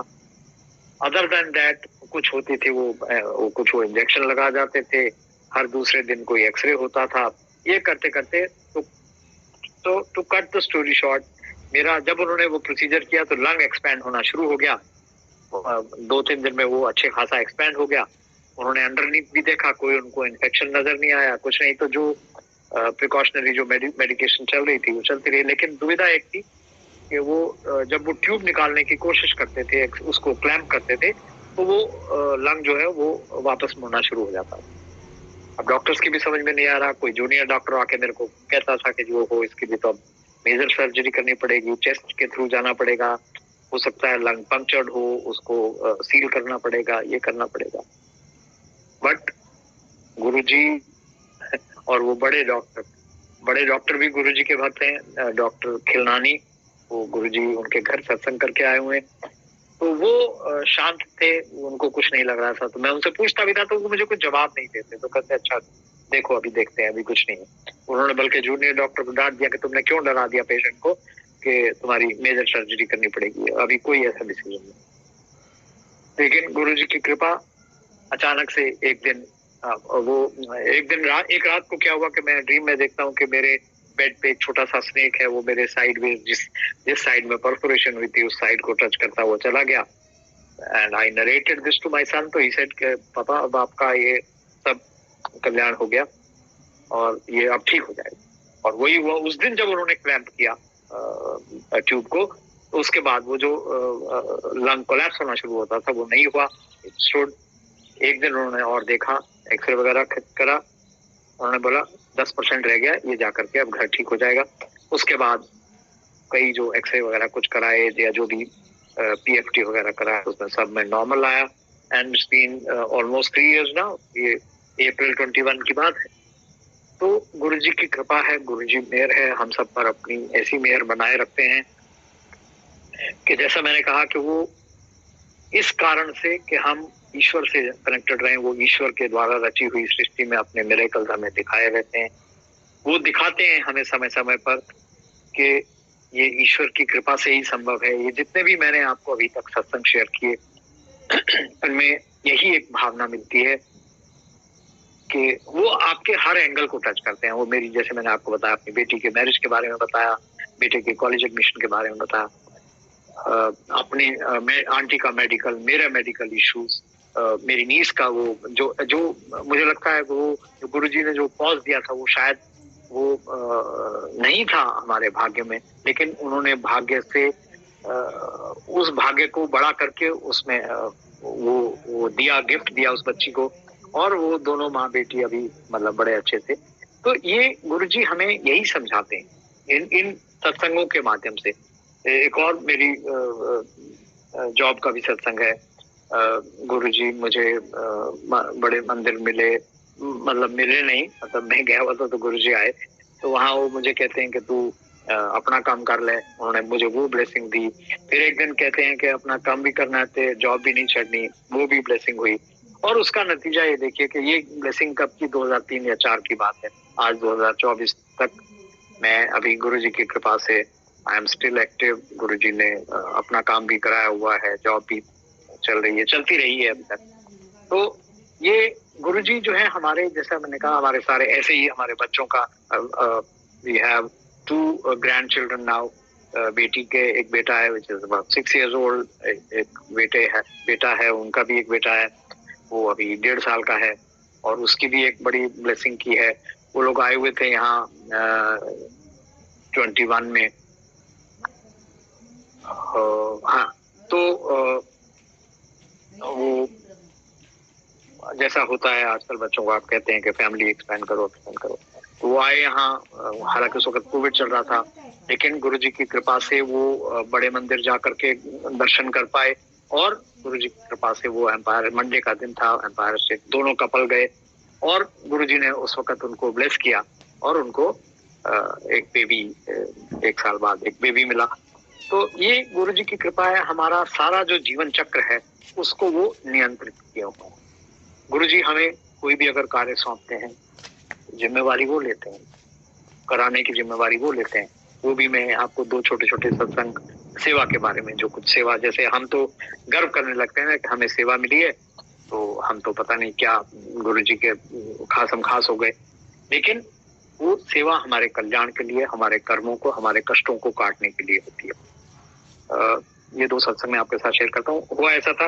अदर देन दैट कुछ होती थी वो कुछ वो इंजेक्शन लगा जाते थे, हर दूसरे दिन कोई एक्सरे होता था। ये करते करते तो to cut the story short, मेरा जब उन्होंने वो प्रोसीजर किया तो लंग एक्सपैंड होना शुरू हो गया। 2-3 दिन में वो अच्छे खासा एक्सपैंड हो गया। उन्होंने अंडरनीथ भी देखा, कोई उनको इन्फेक्शन नजर नहीं आया, कुछ नहीं। तो जो प्रिकॉशनरी जो मेडिकेशन चल रही थी वो चलती रही। लेकिन दुविधा एक थी कि वो जब वो ट्यूब निकालने की कोशिश करते थे, उसको क्लैम्प करते थे, तो वो लंग जो है वो वापस मुड़ना शुरू हो जाता था। अब डॉक्टर्स की भी समझ में नहीं आ रहा। कोई जूनियर डॉक्टर आके मेरे को कहता था कि जो हो इसकी भी तो अब मेजर सर्जरी करनी पड़ेगी, चेस्ट के थ्रू जाना पड़ेगा, हो सकता है लंग पंक्चर्ड हो, उसको सील करना पड़ेगा, ये करना पड़ेगा। बट गुरुजी और वो बड़े डॉक्टर भी गुरुजी के भक्त हैं। डॉक्टर खिलनानी, वो गुरुजी उनके घर सत्संग करके आए हुए, तो वो शांत थे, उनको कुछ नहीं लग रहा था। तो मैं उनसे पूछता भी था तो वो मुझे कुछ जवाब नहीं देते, तो कहते अच्छा देखो अभी देखते हैं, अभी कुछ नहीं है। उन्होंने बल्कि जूनियर डॉक्टर को डांट दिया कि तुमने क्यों डरा दिया पेशेंट को कि तुम्हारी मेजर सर्जरी करनी पड़ेगी, अभी कोई ऐसा डिसीजन नहीं। लेकिन गुरुजी की कृपा, अचानक से एक दिन एक रात को क्या हुआ कि मैं ड्रीम में देखता हूँ कि मेरे बेड पे एक छोटा सा स्नेक है, वो मेरे साइड में जिस साइड में परफोरेशन हुई थी उस साइड को टच करता हुआ चला गया। And I narrated this to my son, तो ही सेड कि पापा अब आपका ये सब कल्याण हो गया और ये अब ठीक हो जाएगा। और वही हुआ उस दिन जब उन्होंने क्लैंप किया ट्यूब को, तो उसके बाद वो जो लंग कोलैप्स होना शुरू होता था वो नहीं हुआ। एक दिन उन्होंने और देखा, एक्सरे वगैरह करा, उन्होंने बोला 10% रह गया, ये जाकर के अब घर ठीक हो जाएगा। उसके बाद कई जो एक्सरे वगैरह कुछ कराए या जो भी पीएफटी वगैरह कराया उसमें सब में नॉर्मल आया। And it's been almost 3 years now, ये अप्रैल 21 की बात है। तो गुरुजी की कृपा है, गुरुजी मेहर है, हम सब पर अपनी ऐसी मेहर बनाए रखते हैं कि जैसा मैंने कहा कि वो इस कारण से कि हम ईश्वर से कनेक्टेड रहे, वो ईश्वर के द्वारा रची हुई सृष्टि में अपने मिरेकल्स हमें दिखाए रहते हैं। वो दिखाते हैं हमें समय समय पर कि ये ईश्वर की कृपा से ही संभव है। ये जितने भी मैंने आपको अभी तक सत्संग शेयर किए उनमें यही एक भावना मिलती है कि वो आपके हर एंगल को टच करते हैं। वो मेरी, जैसे मैंने आपको बताया, अपनी बेटी के मैरिज के बारे में बताया, बेटे के कॉलेज एडमिशन के बारे में बताया, अपनी आंटी का मेडिकल, मेरा मेडिकल इश्यूज, मेरी नीस का वो जो मुझे लगता है वो जो गुरुजी ने जो पॉज दिया था वो शायद वो नहीं था हमारे भाग्य में, लेकिन उन्होंने भाग्य से उस भाग्य को बड़ा करके उसमें वो दिया, गिफ्ट दिया उस बच्ची को, और वो दोनों माँ बेटी अभी मतलब बड़े अच्छे थे। तो ये गुरुजी हमें यही समझाते हैं इन सत्संगों के माध्यम से। एक और मेरी जॉब का भी सत्संग है। गुरुजी मुझे बड़े मंदिर मिले, मतलब मिले नहीं, मतलब मैं गया हुआ था तो गुरुजी आए, तो वहाँ वो मुझे कहते हैं कि तू अपना काम कर ले। उन्होंने मुझे वो ब्लेसिंग दी। फिर एक दिन कहते हैं कि अपना काम भी करना है, जॉब भी नहीं छोड़नी, वो भी ब्लेसिंग हुई। और उसका नतीजा ये देखिए कि ये ब्लेसिंग कब की, 2003 या 4 की बात है, आज 2024 तक मैं अभी गुरुजी की कृपा से आई एम स्टिल एक्टिव। गुरुजी ने अपना काम भी कराया हुआ है, जॉब भी चल रही है, चलती रही है अभी तक। तो ये गुरुजी जो है हमारे, जैसा मैंने कहा, हमारे सारे ऐसे ही हमारे बच्चों का, वी हैव 2 grandchildren नाउ। बेटी के एक बेटा है which is about 6 years old, एक बेटा है, उनका भी एक बेटा है, वो अभी 1.5 साल का है, और उसकी भी एक बड़ी ब्लेसिंग की है। वो लोग आए हुए थे यहाँ 21 में। हाँ, तो वो जैसा होता है आजकल बच्चों को, आप कहते हैं कि फैमिली एक्सपेंड करो। तो वो आए यहाँ, हालांकि उस वक्त कोविड चल रहा था, लेकिन गुरुजी की कृपा से वो बड़े मंदिर जा करके दर्शन कर पाए, और गुरुजी की कृपा से वो एम्पायर, मंडे का दिन था, एम्पायर स्टेट दोनों कपल गए, और गुरुजी ने उस वक्त उनको ब्लेस किया, और उनको एक बेबी, 1 साल बाद एक बेबी मिला। तो ये गुरुजी की कृपा है। हमारा सारा जो जीवन चक्र है उसको वो नियंत्रित किया हुआ है। गुरुजी हमें कोई भी अगर कार्य सौंपते हैं, जिम्मेवारी वो लेते हैं, कराने की जिम्मेवारी वो लेते हैं। वो भी मैं आपको 2 छोटे सत्संग सेवा के बारे में, जो कुछ सेवा, जैसे हम तो गर्व करने लगते हैं कि हमें सेवा मिली है, तो हम तो पता नहीं क्या गुरुजी के खास हो गए, लेकिन वो सेवा हमारे कल्याण के लिए, हमारे कर्मों को, हमारे कष्टों को काटने के लिए होती है। ये 2 सत्संग मैं आपके साथ शेयर करता हूँ। हुआ ऐसा था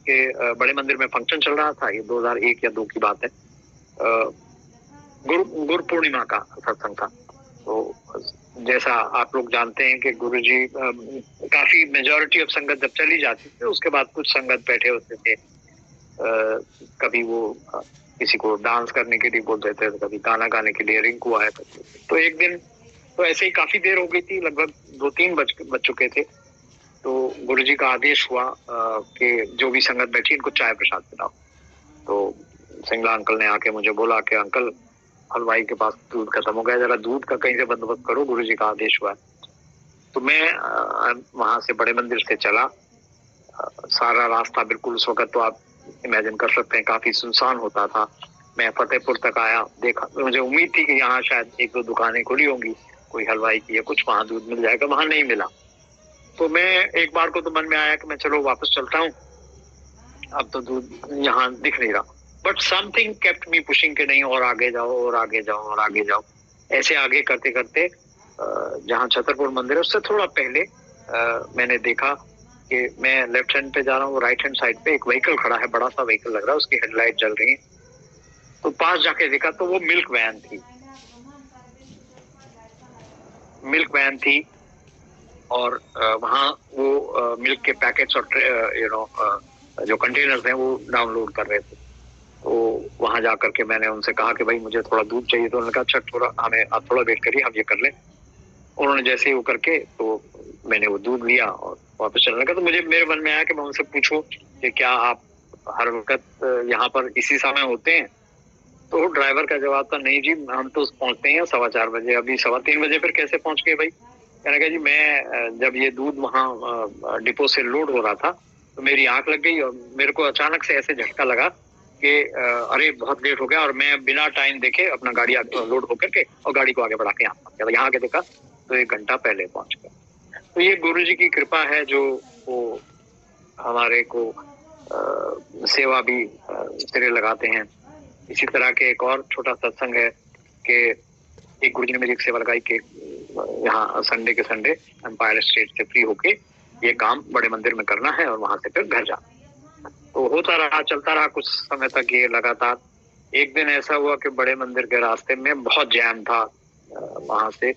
कि बड़े मंदिर में फंक्शन चल रहा था, ये 2001 या 2 की बात है। गुरु पूर्णिमा का सत्संग था। तो जैसा आप लोग जानते हैं कि गुरुजी काफी मेजॉरिटी ऑफ संगत जब चली जाती थी, उसके बाद कुछ संगत बैठे होते थे। कभी वो किसी को डांस करने के लिए बोल देते थे, कभी गाना गाने के लिए, रिंकू आया करते थे। तो एक दिन तो ऐसे ही काफी देर हो गई थी, लगभग 2-3 बज चुके थे। तो गुरुजी का आदेश हुआ कि जो भी संगत बैठी इनको चाय प्रसाद पिलाओ। तो सिंगला अंकल ने आके मुझे बोला कि अंकल, हलवाई के पास दूध खत्म हो गया, जरा दूध का कहीं से बंदोबस्त करो, गुरुजी का आदेश हुआ। तो मैं वहां से बड़े मंदिर से चला। सारा रास्ता बिल्कुल, उस वक्त तो आप इमेजिन कर सकते हैं काफी सुनसान होता था। मैं फतेहपुर तक आया, देखा, मुझे उम्मीद थी कि यहाँ शायद 1-2 दुकानें खुली होंगी, कोई हलवाई की, या कुछ वहां दूध मिल जाएगा, वहां नहीं मिला। तो मैं एक बार को तो मन में आया कि मैं चलो वापस चलता हूँ। अब तो दूध यहाँ दिख नहीं रहा, but something kept me pushing के नहीं, और आगे जाओ और आगे जाओ और आगे जाओ। ऐसे आगे करते करते जहाँ छतरपुर मंदिर है उससे थोड़ा पहले मैंने देखा कि मैं लेफ्ट हैंड पे जा रहा हूँ, राइट हैंड साइड पे एक व्हीकल खड़ा है, बड़ा सा व्हीकल लग रहा है, उसकी हेडलाइट जल रही है। तो पास जाके देखा तो वो मिल्क वैन थी, मिल्क वैन थी, और वहाँ वो मिल्क के पैकेट्स और जो कंटेनर्स हैं वो डाउनलोड कर रहे थे। तो वहां जाकर के मैंने उनसे कहा कि भाई मुझे थोड़ा दूध चाहिए, तो उन्होंने कहा अच्छा थोड़ा हमें आप थोड़ा वेट करिए, हम ये कर लें। उन्होंने जैसे ही वो करके तो मैंने वो दूध लिया और वापस चलने लगा। तो मुझे मेरे मन में आया कि मैं उनसे पूछूं कि क्या आप हर वक्त यहाँ पर इसी समय होते हैं? तो ड्राइवर का जवाब था नहीं जी, हम तो पहुंचते हैं 4:15 बजे, अभी 3:15 बजे फिर कैसे पहुंच गए भाई? कहने लगा जी मैं जब ये दूध वहाँ डिपो से लोड हो रहा था तो मेरी आंख लग गई और मेरे को अचानक से ऐसे झटका लगा कि अरे बहुत लेट हो गया, और मैं बिना टाइम देखे अपना गाड़ी लोड होकर के और गाड़ी को आगे बढ़ा के यहाँ आके देखा तो 1 घंटा पहले पहुंच गया। तो ये गुरु जी की कृपा है जो वो हमारे को सेवा भी सिरे लगाते हैं। इसी तरह के एक और छोटा सत्संग है कि एक गुरु जी ने मेरी एक सेवा लगाई कि यहाँ संडे के संडे एम्पायर स्टेट से फ्री होके ये काम बड़े मंदिर में करना है और वहां से फिर घर जाना। तो होता रहा, चलता रहा कुछ समय तक ये लगातार। एक दिन ऐसा हुआ कि बड़े मंदिर के रास्ते में बहुत जैम था वहां से,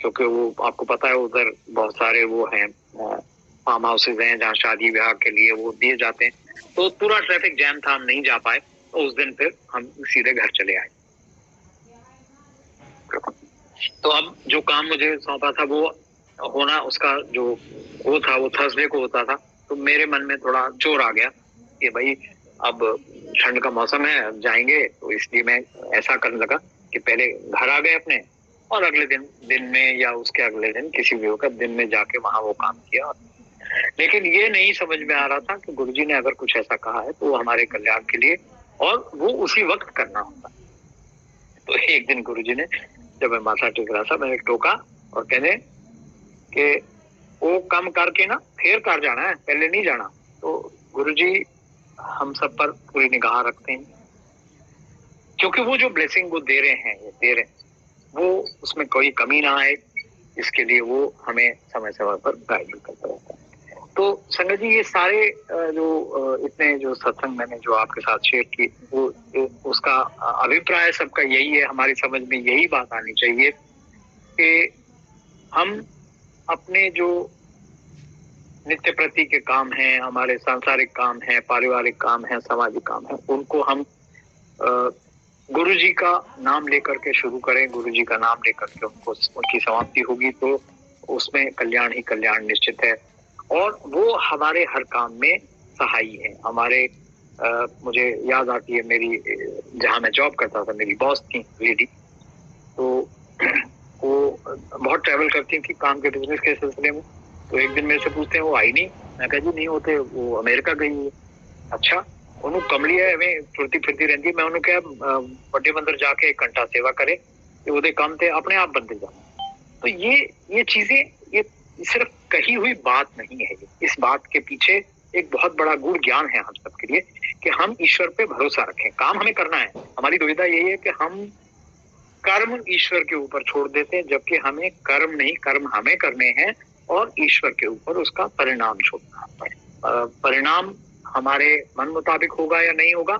क्योंकि वो आपको पता है उधर बहुत सारे वो हैं फार्म हाउसेज हैं जहाँ शादी ब्याह के लिए वो दिए जाते हैं। तो पूरा ट्रैफिक जैम था, हम नहीं जा पाए। तो उस दिन फिर हम सीधे घर चले आए। तो अब जो काम मुझे सौंपा था वो होना, उसका जो वो था वो थर्सडे को होता था। तो मेरे मन में थोड़ा जोर आ गया कि भाई अब ठंड का मौसम है, अब जाएंगे। तो इसलिए मैं ऐसा करने लगा कि पहले घर आ गए अपने, और अगले दिन में या उसके अगले दिन किसी भी होकर दिन में जाके वहां वो काम किया। लेकिन ये नहीं समझ में आ रहा था कि गुरुजी ने अगर कुछ ऐसा कहा है तो वो हमारे कल्याण के लिए और वो उसी वक्त करना होता। तो एक दिन गुरुजी ने जब मैं माथा टेक रहा था मैंने टोका और कहने कि वो कम करके ना फिर कर जाना है, पहले नहीं जाना। तो गुरुजी हम सब पर पूरी निगाह रखते हैं, क्योंकि वो जो ब्लेसिंग वो दे रहे हैं वो उसमें कोई कमी ना आए, इसके लिए वो हमें समय समय पर गाइड करता रहता है। तो संगत जी ये सारे जो इतने जो सत्संग मैंने जो आपके साथ शेयर की वो उसका अभिप्राय सबका यही है, हमारी समझ में यही बात आनी चाहिए कि हम अपने जो नित्य प्रति के काम हैं, हमारे सांसारिक काम हैं, पारिवारिक काम हैं, सामाजिक काम हैं, उनको हम गुरु जी का नाम लेकर के शुरू करें। गुरु जी का नाम लेकर के उनकी समाप्ति होगी तो उसमें कल्याण ही कल्याण निश्चित है, और वो हमारे हर काम में सहायी है। हमारे मुझे याद आती है मेरी जहाँ मैं जॉब करता था, मेरी बॉस थी लेडी, तो वो बहुत ट्रैवल करती थी काम के बिजनेस के सिलसिले में। तो एक दिन मेरे से पूछते हैं वो आई नहीं, मैं कहा जी नहीं होते, वो अमेरिका गई है। अच्छा उन्होंने कमली है हमें फिरती फिरती रहती है। मैं उन्होंने कहा बड़े मंदिर जाके 1 घंटा सेवा करे, वो काम थे अपने आप बनते जा। तो ये चीजें ये सिर्फ कही हुई बात नहीं है, इस बात के पीछे एक बहुत बड़ा गुण ज्ञान है हम सबके लिए कि हम ईश्वर पे भरोसा रखें। काम हमें करना है, हमारी दुविधा यही है कि हम कर्म ईश्वर के ऊपर छोड़ देते हैं, जबकि हमें कर्म नहीं, कर्म हमें करने हैं और ईश्वर के ऊपर उसका परिणाम छोड़ना है। परिणाम हमारे मन मुताबिक होगा या नहीं होगा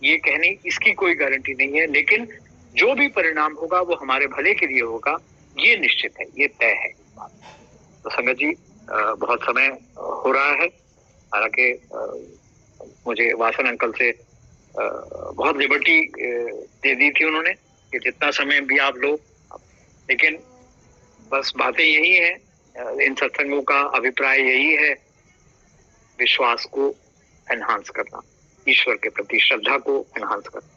ये कहने इसकी कोई गारंटी नहीं है, लेकिन जो भी परिणाम होगा वो हमारे भले के लिए होगा, ये निश्चित है, ये तय है। तो संगत जी बहुत समय हो रहा है, हालांकि मुझे वासन अंकल से बहुत लिबर्टी दे दी थी उन्होंने कि जितना समय भी आप लो, लेकिन बस बातें यही है, इन सत्संगों का अभिप्राय यही है, विश्वास को एनहांस करना, ईश्वर के प्रति श्रद्धा को एनहांस करना।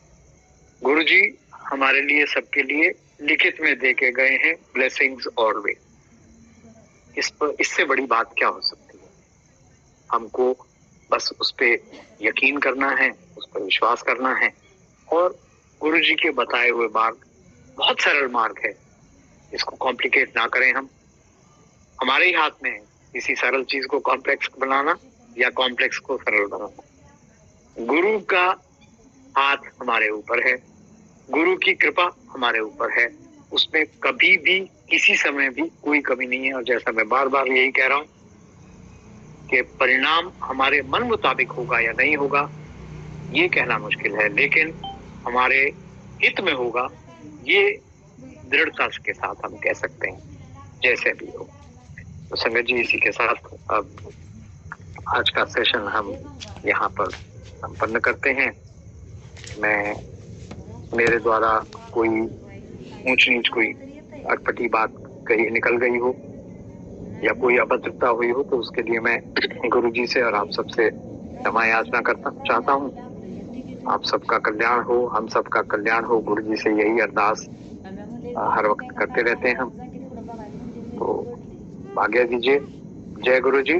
गुरु जी हमारे लिए सबके लिए लिखित में दे के गए हैं ब्लेसिंग्स ऑलवेज। इससे बड़ी बात क्या हो सकती है? हमको बस उस पे यकीन करना है, उस पर विश्वास करना है, और गुरु जी के बताए हुए मार्ग बहुत सरल मार्ग है, इसको कॉम्प्लिकेट ना करें। हम हमारे ही हाथ में है किसी सरल चीज को कॉम्प्लेक्स बनाना या कॉम्प्लेक्स को सरल बनाना। गुरु का हाथ हमारे ऊपर है, गुरु की कृपा हमारे ऊपर है, उसमें कभी भी किसी समय भी कोई कमी नहीं है। और जैसा मैं बार बार यही कह रहा हूं कि परिणाम हमारे मन मुताबिक होगा या नहीं होगा ये कहना मुश्किल है, लेकिन हमारे हित में होगा ये दृढ़ता के साथ हम कह सकते हैं, जैसे भी हो। तो संगत जी, इसी के साथ अब आज का सेशन हम यहाँ पर संपन्न करते हैं। मैं मेरे द्वारा कोई ऊंच नीच, कोई अटपटी बात कहीं निकल गई हो या कोई अभद्रता हुई हो तो उसके लिए मैं गुरु जी से और आप सबसे क्षमा याचना करता चाहता हूँ। आप सबका कल्याण हो, हम सबका कल्याण हो, गुरु जी से यही अरदास हर वक्त करते रहते हैं हम। तो आज्ञा दीजिए। जय गुरु जी।